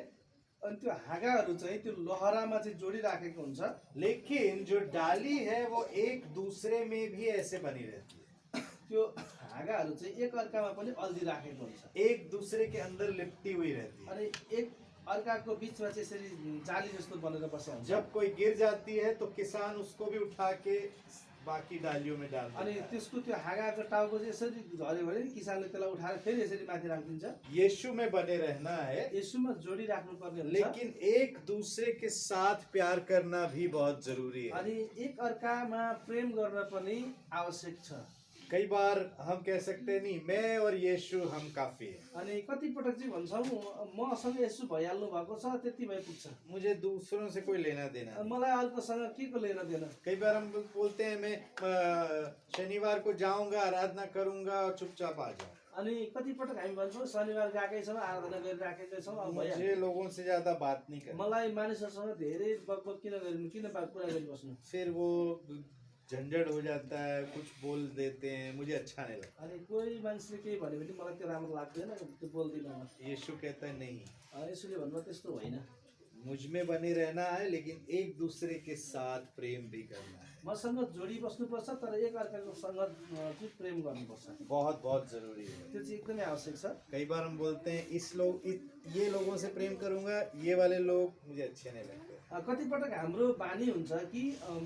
B: अनि त्यो हाँगाहरू चाहिँ त्यो लहरामा चाहिँ जोडिराखेको हुन्छ।
A: लेकिन जो डाली है वो एक दूसरे में भी ऐसे बनी रहती है,
B: त्यो हाँगाहरू चाहिँ एक अर्कामा पनि अल्झिराखेको हुन्छ।
A: एक दूसरे के अंदर लिपटी हुई रहती है।
B: अनि एक अर्काको बिचमा चाहिँ यसरी जाली जस्तो बनेर बसेको हुन्छ।
A: जब कोई गिर जाती है तो किसान उसको भी उठा के बाकी डालियों में डाल
B: अनि
A: देता है।
B: त्यसको त्यो हाँगाको टाउको चाहिँ यसरी झऱ्यो भने किसानले त्यसलाई उठाएर फेरि यसरी माथि राखिदिन्छ।
A: यीशु में बने रहना है,
B: यसुमा जोडिराख्नु पर्ने हुन्छ।
A: लेकिन एक दूसरे के साथ प्यार करना भी बहुत जरूरी है।
B: अनि एक अर्कामा प्रेम गर्न पनि आवश्यक छ।
A: कई बार हम कह सकते हैं नहीं, मैं और यीशु हम काफी है,
B: अनि कति पटक चाहिँ भन्छौँ मसँग यसो भइहाल्नु भएको छ त्यति भए पुग्छ,
A: मुझे दूसरों से कोई लेना देना नहीं।
B: मलाई अर्कोसँग के को लेन देन।
A: कई बार हम लोग बोलते हैं मैं शनिवार को जाऊंगा, आराधना करूंगा और चुपचाप आ जाऊं।
B: अनि कति पटक हामी भन्छौँ शनिबार गएकै छौँ, आराधना गरिराखेकै छौँ, अब भइहाल्यो।
A: मुझे लोगों से ज्यादा बात नहीं करनी।
B: मलाई मानिसहरूसँग धेरै बकबक किन गर्नु, किन कुरा गरिबस्नु।
A: फिर वो झंझट हो जाता है, कुछ बोल देते हैं, मुझे अच्छा नहीं लगता।
B: अनि कोही मान्छेले केही भन्यो भने मलाई त्यो राम्रो लाग्दैन, त्यो बोल्दिनँ म।
A: यीशु कहता है नहीं,
B: यसोले भन्नु त्यस्तो होइन,
A: मुझ में बने रहना है, लेकिन एक दूसरे के साथ प्रेम भी करना है।
B: मसँग जोडी बस्नुपर्छ तर एक अर्काको सँग चाहिँ प्रेम गर्नुपर्छ।
A: बहुत बहुत जरूरी है।
B: त्यो चाहिँ एकदमै आवश्यक छ।
A: कई बार हम बोलते हैं ये लोगों से प्रेम करूंगा, ये वाले लोग मुझे अच्छे नहीं लगते।
B: कति पटक हाम्रो बानी हुन्छ कि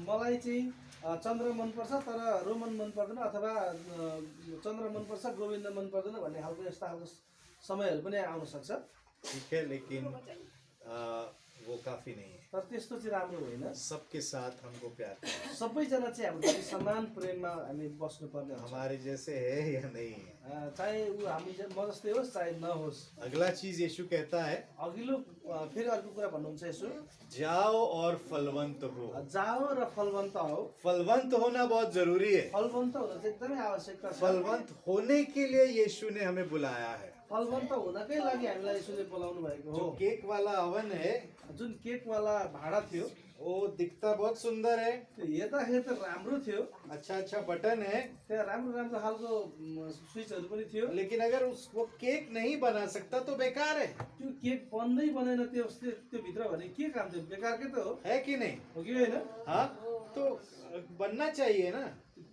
B: मलाई चाहिँ चन्द्र मनपर्छ तर रोमन मन पर्दैन, अथवा चन्द्र मनपर्छ गोविन्द मन पर्दैन भन्ने खालको यस्ता खालको समयहरू पनि आउन सक्छ।
A: ठीक है, लेकिन वो काफी नहीं है।
B: तर त्यस्तो चाहिँ राम्रो होइन।
A: सबके साथ हमको प्यार करना है।
B: सबैजना चाहिँ हाम्रो समान प्रेममा हामी बस्नुपर्ने हुन्छ।
A: हमारे जैसे है या नहीं है।
B: चाहे ऊ हामी म जस्तै होस् चाहे नहोस्।
A: अगला चीज यीशु कहता है,
B: अघिल्लो फेरि अर्को कुरा भन्नुहुन्छ यसो,
A: जाओ और फलवंत हो।
B: जाओ र फलवन्त हो।
A: फलवंत होना बहुत जरूरी है।
B: फलवन्त हुन चाहिँ एकदमै आवश्यकता छ।
A: फलवंत होने के लिए यीशु ने हमें बुलाया है।
B: फलवन्त हुनकै लागि हामीलाई यसोले बोलाउनु भएको हो।
A: जो केक वाला ओवन है,
B: जुन केकवाला भाँडा थियो
A: वो दिखता बहुत सुंदर है,
B: त्यो हेर्दाखेरि त राम्रो थियो,
A: अच्छा अच्छा बटन है,
B: त्यहाँ राम्रो राम्रो खालको स्विचहरू पनि थियो।
A: लेकिन अगर वो केक नहीं बना सकता तो बेकार है।
B: त्यो केक बन्दै बनेन त्यो भित्र भने के काम थियो, बेकारकै त हो,
A: है कि नहीं?
B: हो कि होइन?
A: हाँ, तो बनना चाहिए ना,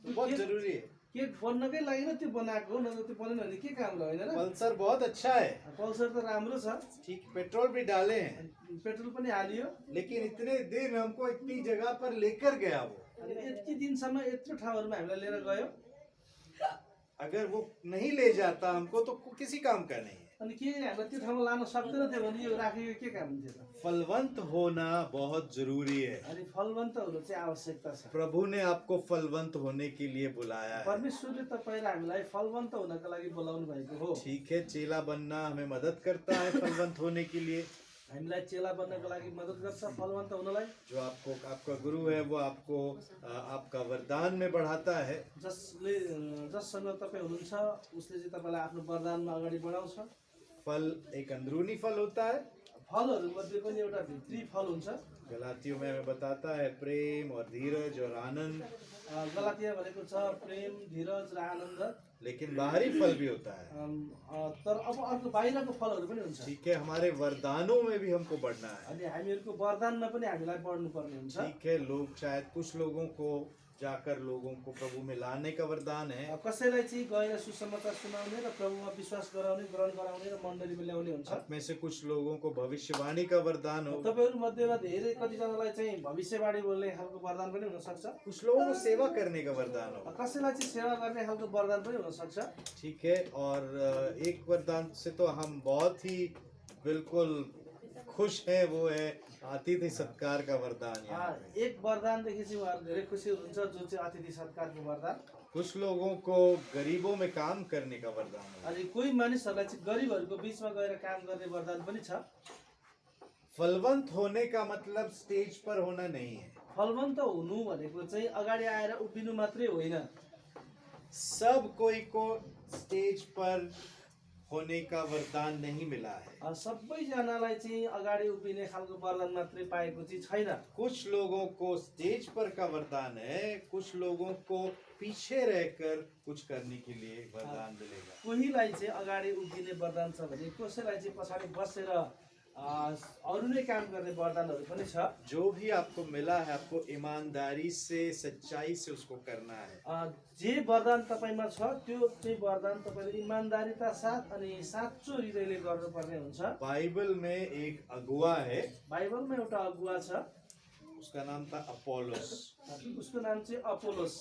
A: बहुत जरूरी है।
B: केक बन्नकै लागि न त्यो बनाएको हो, न त त्यो बनेन भने के काम र होइन र?
A: पल्सर बहुत अच्छा है,
B: पल्सर त राम्रो छ,
A: ठीक, पेट्रोल भी डाले हैं,
B: पेट्रोल पनि हालियो।
A: लेकिन इतने दिन हमको इतनी जगह पर लेकर गया वो,
B: अनि यति दिनसम्म यत्रो ठाउँहरूमा हामीलाई लिएर गयो।
A: अगर वो नहीं ले जाता हमको तो किसी काम का नहीं है।
B: अनि के हामीलाई त्यो ठाउँमा लान सक्दैन थियो भने यो राखेको के काम हुन्थ्यो त?
A: फलवंत होना बहुत जरूरी है।
B: अनि फलवन्त हुनु चाहिँ आवश्यकता छ।
A: प्रभु ने आपको फलवंत होने के लिए बुलाया है।
B: परमेश्वरले तपाईँलाई हामीलाई फलवन्त हुनका लागि बोलाउनु भएको हो।
A: ठीक है, चेला बनना हमें मदद करता है फलवंत होने के लिए।
B: हामीलाई चेला बन्नको लागि मद्दत गर्छ फलवन्त हुनलाई।
A: जो आपका गुरु है वो आपको आपका वरदान में बढ़ाता है।
B: जससँग तपाईँ हुनुहुन्छ उसले चाहिँ तपाईँलाई आफ्नो वरदानमा अगाडि बढाउँछ।
A: फल एक अंदरूनी फल होता है,
B: फलहरू मध्ये पनि एउटा भित्री फल हुन्छ।
A: गलातियों में हमें बताता है प्रेम और धीरज और आनंद।
B: गलातिया भनेको छ प्रेम, धीरज र आनन्द।
A: लेकिन बाहरी फल भी होता है।
B: तर अब अर्को बाहिरको फलहरू पनि हुन्छ।
A: ठीक है, हमारे वरदानों में भी हमको बढ़ना है।
B: अनि हामीहरूको वरदानमा पनि हामीलाई बढ्नुपर्ने हुन्छ।
A: ठीक है, लोग शायद कुछ लोगों को जाकर लोगों को प्रभु में लाने का वरदान है।
B: कसैलाई चाहिँ गएर सुसमाचार सुनाउने र प्रभुमा विश्वास गराउने, ग्रहण गराउने र मण्डलीमा ल्याउने हुन्छ।
A: आप में से कुछ लोगों को भविष्यवाणी का वरदान हो।
B: तपाईहरु मध्येमा धेरै कतिजनालाई चाहिँ भविष्यवाणी बोल्ने खालको वरदान पनि हुन सक्छ।
A: कुछ लोगों को सेवा करने का वरदान हो।
B: कसैलाई चाहिँ सेवा गर्ने खालको वरदान पनि हुन सक्छ।
A: ठीक है, और एक वरदान से तो हम बहुत ही बिल्कुल खुश हैं, वो है अतिथि सत्कार का वरदान। यहाँ पे
B: एक वरदानदेखि चाहिँ उहाँहरू धेरै खुसी हुनुहुन्छ, जो चाहिँ अतिथि सत्कारको वरदान।
A: कुछ लोगों को गरीबों में काम करने का वरदान है।
B: अनि कोही मानिसहरूलाई चाहिँ गरिबहरूको बीचमा गएर काम गर्ने वरदान पनि छ।
A: फलवंत होने का मतलब स्टेज पर होना नहीं है।
B: फलवन्त हुनु भनेको चाहिँ अगाडि आएर उभिनु मात्रै होइन।
A: सब कोई को स्टेज पर होने का वरदान नहीं मिला है।
B: सबैजनालाई चाहिँ अगाडि उभिने खालको वरदान मात्रै पाएको चाहिँ छैन।
A: कुछ लोगों को स्टेज पर का वरदान है, कुछ लोगों को पीछे रहकर कुछ करने के लिए वरदान मिलेगा।
B: कोहीलाई चाहिँ अगाडि उभिने वरदान छ भने कसैलाई चाहिँ पछाडि बसेर अरू नै काम गर्ने वरदानहरू पनि छ।
A: जो भी आपको मिला है, आपको ईमानदारी से, सच्चाई से उसको करना है।
B: जे वरदान तपाईँमा छ त्यो चाहिँ वरदान तपाईँले इमान्दारिता साथ अनि साँचो हृदयले गर्नुपर्ने हुन्छ।
A: बाइबल में एक अगुवा है,
B: बाइबलमा एउटा अगुवा छ,
A: उसका नाम था अपोलोस।
B: उसको नाम चाहिँ अपोलोस।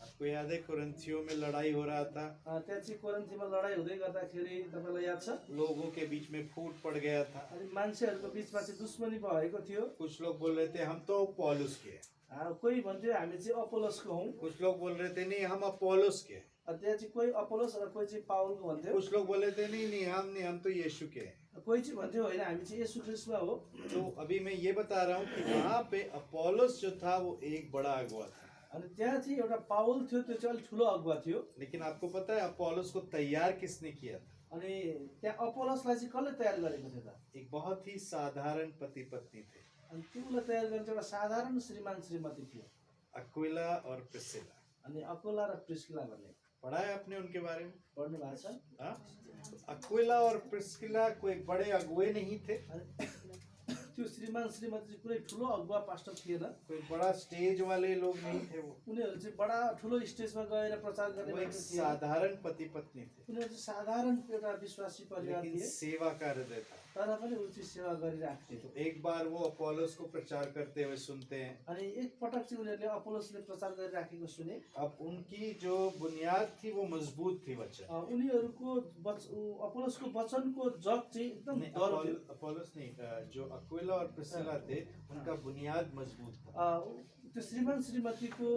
A: आपको याद है कुरिन्थियों में लड़ाई हो रहा था,
B: त्यहाँ चाहिँ कोरिन्थीमा लडाइँ हुँदै गर्दाखेरि तपाईँलाई याद छ,
A: लोगों के बीच में फूट पड़ गया था।
B: अनि मान्छेहरूको बिचमा चाहिँ दुश्मनी भएको थियो।
A: कुछ लोग बोल रहे थे हम तो पौलुस के हैं,
B: कोही भन्थ्यो हामी चाहिँ अपोलोसको हौँ,
A: कुछ लोग बोल रहे थे नहीं हम अपोलोस के हैं,
B: त्यहाँ चाहिँ कोही अपोलोस र कोही चाहिँ पाउलको भन्थ्यो,
A: कुछ लोग बोले थे नहीं हम तो यीशु के हैं।
B: कोही चाहिँ भन्थ्यो होइन हामी चाहिँ येशू ख्रीष्टमा हो।
A: तो अभी मैं ये बता रहा हूँ कि वहाँ पे अपोलोस जो था वो एक बड़ा अगुवा था,
B: अनि त्यहाँ चाहिँ एउटा पाउल थियो, त्यो चाहिँ अलिक ठुलो अगुवा थियो।
A: लेकिन आपको पता है अपोलोस को तैयार किसने किया था?
B: अनि त्यहाँ अपोलोसलाई चाहिँ कसले तयार गरेको थियो त?
A: एक बहुत ही साधारण पति पत्नी थे,
B: अनि त्योलाई तयार गर्ने चाहिँ एउटा साधारण श्रीमान श्रीमती थियो,
A: अक्विला और प्रिस्किला।
B: अनि अकोला र प्रिस्किला भन्ने
A: पढ़ा है आपने उनके बारे में?
B: पढ्नु भएको छ।
A: हाँ? अक्विला और प्रिस्किला कोई बड़े अगुवे नहीं थे,
B: अनि त्यो श्रीमान श्रीमती चाहिँ कुनै ठुलो अगुवा पास्टर थिएन,
A: कोई बड़ा स्टेज वाले लोग नहीं थे, वो
B: उनीहरू चाहिँ बडा ठुलो स्टेजमा गएर प्रचार गर्ने
A: वो एक
B: मान्छे थिए।
A: साधारण पति पत्नी थे,
B: उनीहरू चाहिँ साधारण एउटा विश्वासी परिवार
A: लेकिन
B: थिए,
A: सेवा का हृदय था।
B: तर पनि ऊ चाहिँ सेवा गरिरहेको थियो।
A: तो एक बार वो अपोलोस को प्रचार करते हुए सुनते हैं।
B: अनि एक पटक चाहिँ उनीहरूले अपोलोसले प्रचार गरिराखेको सुने।
A: अब उनकी जो बुनियाद थी वो मजबूत थी, वचन
B: उनीहरूको अपोलोसको वचनको जग चाहिँ एकदम
A: नहीं,
B: दृढ थियो।
A: अपोलोस नहीं, जो अक्विला और प्रिस्किला थे उनका बुनियाद मजबूत था।
B: त्यो श्रीमान श्रीमतीको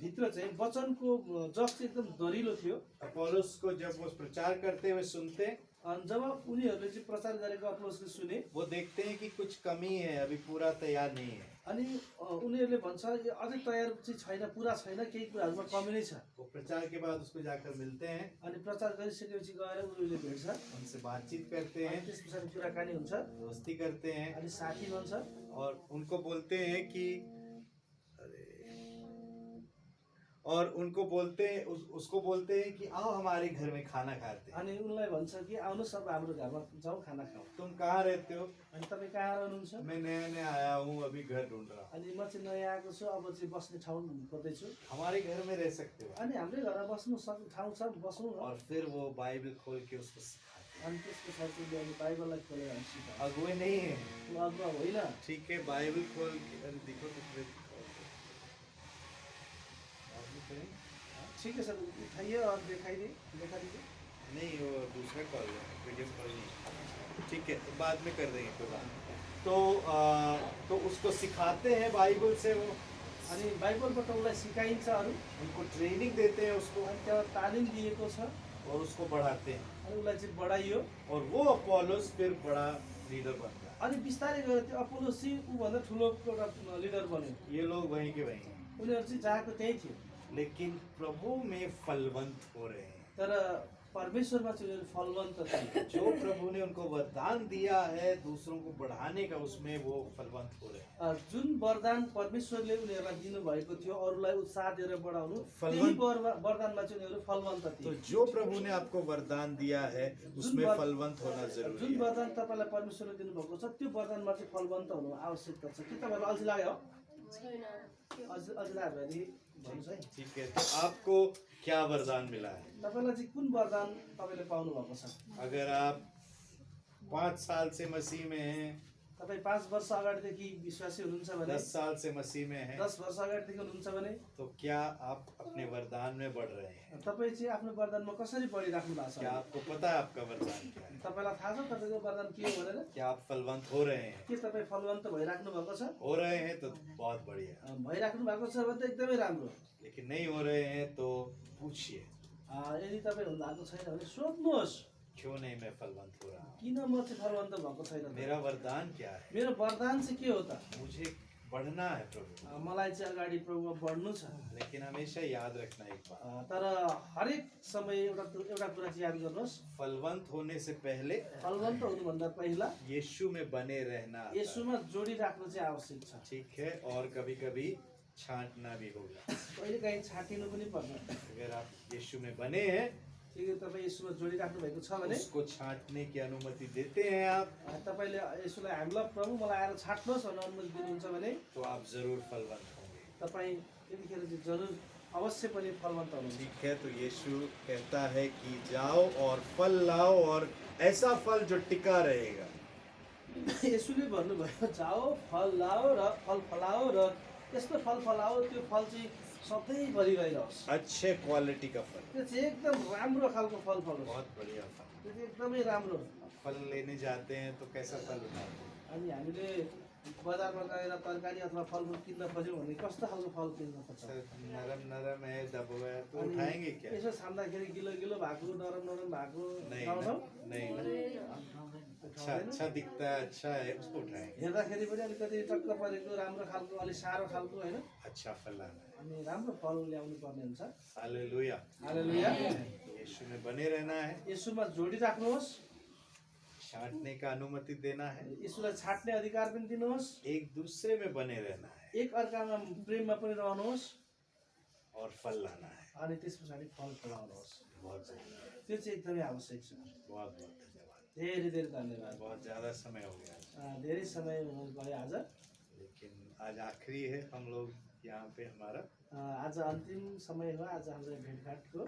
B: भित्र चाहिँ वचनको जग चाहिँ एकदम दरिलो थियो।
A: अपोलोस को जब वो प्रचार करते हुए सुनते,
B: अनि जब उनीहरूले चाहिँ प्रचार गरेको अपोलोसले सुने,
A: वो देखते हैं कि कुछ कमी है, अभी पूरा तैयार नहीं है।
B: अनि उनीहरूले भन्छ कि अझै तयार चाहिँ छैन, पुरा छैन, केही कुराहरूमा कमी नै छ।
A: वो प्रचार के बाद उसको जाकर मिलते हैं,
B: अनि प्रचार गरिसकेपछि गएर उनीहरूले भेट्छ,
A: उनसे बातचीत करते हैं,
B: त्यस पछाडि कुराकानी हुन्छ,
A: दोस्ती करते हैं
B: अनि साथी बन्छ,
A: और उनको बोलते हैं कि और उनको बोलते हैं उसको बोलते हैं कि आओ हमारे घर में खाना खाते हैं।
B: अनि उनलाई भन्छ कि आउनुहोस् अब हाम्रो घरमा जाउँ खाना खाउँ।
A: तुम कहाँ रहते हो?
B: अनि तपाईँ कहाँ रहनुहुन्छ?
A: मैं नया नया आया हूँ, अभी घर ढूंढ रहा हूँ।
B: अनि म चाहिँ नयाँ आएको छु, अब चाहिँ बस्ने ठाउँ खोज्दैछु।
A: हमारे घर में रह सकते हो?
B: अनि हाम्रै घरमा बस्नु सक्ने ठाउँ छ, बसौँ न।
A: और फिर वो बाइबल खोल के उसको सिखाते
B: अनि त्यस पछाडि चाहिँ अहिले बाइबललाई खोलेर हामी सिकाउँछ।
A: हैं। अगुवे नहीं है,
B: ऊ अगुवा होइन।
A: ठीक है, बाइबल खोल के अरे देखो तो फिर बाइबल खोलें?
B: ठीक है सर, उठाइए और दिखा दीजिए।
A: नहीं, वो दूसरा कॉल है, वीडियो कॉल नहीं। ठीक है, बाद में कर देंगे कोई बात नहीं। तो उसको सिखाते हैं बाइबल से, वो
B: अनि बाइबलबाट उसलाई सिकाइन्छ अरू,
A: उनको ट्रेनिंग देते हैं उसको
B: अनि त्यहाँ तालिम दिएको छ,
A: और उसको बढ़ाते हैं,
B: अनि उसलाई चाहिँ बढाइयो।
A: और वो अपोलोस फिर बड़ा लीडर बनता है।
B: अनि बिस्तारै गएर त्यो अपोलोस चाहिँ ऊभन्दा ठुलो एउटा लिडर बन्यो।
A: ये लोग वहीं के वहीं हैं,
B: उनीहरू चाहिँ जहाँको त्यही थियो,
A: लेकिन प्रभु में फलवंत हो रहे हैं।
B: तर परमेश्वरमा चाहिँ उनीहरू फलवन्त थिए।
A: जो प्रभु ने उनको वरदान दिया है दूसरों को बढ़ाने का, उसमें वो फलवंत हो रहे हैं।
B: जुन वरदान परमेश्वरले उनीहरूलाई दिनुभएको थियो अरूलाई उत्साह दिएर बढाउनु,
A: फलवन्त-
B: त्यही वरदानमा चाहिँ उनीहरू फलवन्त
A: तो
B: थिए।
A: जो प्रभु ने आपको वरदान दिया है उसमें
B: वर-
A: फलवंत होना जरूरी
B: जुन
A: है।
B: वरदान तपाईँलाई परमेश्वरले दिनुभएको छ त्यो वरदानमा चाहिँ फलवन्त हुनु आवश्यकता छ। के तपाईँलाई अझै लाग्यो? अझै लाग्यो भने भन्नुहोस् है।
A: ठीक है, तो आपको क्या वरदान मिला है?
B: तपाईँलाई चाहिँ कुन वरदान तपाईँले पाउनु भएको छ?
A: अगर आप 5 साल से मसीह में हैं,
B: तपाईँ 5 वर्ष अगाडिदेखि विश्वासी हुनुहुन्छ भने,
A: 10 साल से मसीह में हैं,
B: 10 वर्ष अगाडिदेखि हुनुहुन्छ भने,
A: तो क्या आप अपने वरदान में बढ़ रहे हैं?
B: तपाईँ चाहिँ आफ्नो वरदानमा कसरी बढिराख्नु भएको
A: क्या
B: छ?
A: आपको पता है आपका वरदान क्या है?
B: तपाईँलाई थाहा छ तपाईँको वरदान के हो भनेर?
A: क्या आप फलवंत हो रहे हैं?
B: के तपाईँ फलवन्त भइराख्नु भएको छ?
A: हो रहे हैं तो बहुत बढ़िया,
B: भइराख्नु भएको छ भने त एकदमै राम्रो।
A: लेकिन नहीं हो रहे हैं तो पूछिए
B: यदि तपाईँ हुनु भएको छैन भने सोध्नुहोस्,
A: क्यों नहीं मैं फलवंत हो रहा हूँ?
B: किन म चाहिँ फलवन्त भएको छैन?
A: मेरा वरदान क्या है?
B: मेरो वरदान चाहिँ के हो त?
A: मुझे बढ़ना है प्रभु,
B: मलाई चाहिँ अगाडि प्रभुमा बढ्नु छ।
A: लेकिन हमेशा याद रखना एक बात,
B: तर हरेक समय एउटा कुरा चाहिँ याद गर्नुहोस्,
A: फलवंत होने से पहले
B: फलवन्त हुनुभन्दा पहिला
A: यीशु में बने रहना आता है।
B: यसुमा जोडिराख्नु चाहिँ आवश्यक छ।
A: ठीक है, और कभी कभी छांटना भी होगा।
B: कहिलेकाहीँ छाटिनु पनि पर्छ।
A: अगर आप यीशु में बने हैं,
B: यदि तपाईँ यसुमा जोडिराख्नु भएको छ भने
A: उसको छांटने की अनुमति देते हैं आप,
B: तपाईँले यसुलाई हामीलाई प्रभु मलाई आएर छाट्नुहोस् भनेर अनुमति दिनुहुन्छ भने
A: तो आप जरूर फलवंत होंगे।
B: तपाईँ त्यतिखेर चाहिँ जरुर अवश्य पनि फलवन्त हुनुहुन्छ।
A: ठीक है, तो यीशु कहता है कि जाओ और फल लाओ, और ऐसा फल जो टिका रहेगा।
B: यसुले भन्नुभयो जाओ फल लाओ र फल फलाओ र त्यस्तो फल फलाओ, त्यो फल चाहिँ सधैँभरि रहिरहोस्।
A: अच्छे क्वालिटी का फल,
B: त्यो चाहिँ एकदम राम्रो खालको फल फलोस्।
A: बहुत बढ़िया फल।
B: त्यो चाहिँ एकदमै राम्रो।
A: फल लेने जाते हैं तो कैसा फल उठाते हैं?
B: अनि हामीले बजारमा गएर तरकारी अथवा फलफुल किन्न खोज्यौँ भने कस्तो खालको फल किन्न खोज्छ?
A: नरम नरम है, दबा है, तो
B: अनि
A: उठाएंगे क्या?
B: यसो छाम्दाखेरि गिलो गिलो भएको, नरम नरम भएको
A: नहीं
B: खाउँछौँ?
A: ना, नहीं ना। अच्छा अच्छा दिखता है, अच्छा है, उसको उठाएंगे।
B: हेर्दाखेरि पनि अलिकति टक्क परेको राम्रो खालको, अलिक सारो खालको होइन,
A: अच्छा फल लाना है।
B: अनि राम्रो फल ल्याउनु पर्ने हुन्छ।
A: हालेलुया।
B: हालेलुया।
A: यीशु में बने रहना है,
B: यसुमा जोडिराख्नुहोस्,
A: छांटने का अनुमति देना है,
B: यसुलाई छाट्ने अधिकार पनि दिनुहोस्,
A: एक दूसरे में बने रहना है,
B: एक अर्कामा प्रेममा पनि रहनुहोस्,
A: और फल लाना है।
B: अनि त्यस पछाडि फल फलाउनुहोस्।
A: बहुत ज़्यादा,
B: त्यो चाहिँ एकदमै आवश्यक छ।
A: बहुत बहुत धन्यवाद।
B: धेरै धेरै धन्यवाद।
A: बहुत ज़्यादा समय हो गया,
B: धेरै समय हुनु गयो आज।
A: लेकिन आज आखिरी है हम लोग यहाँ पे हमारा।
B: आज अन्तिम समय हो आज हाम्रो भेटघाटको।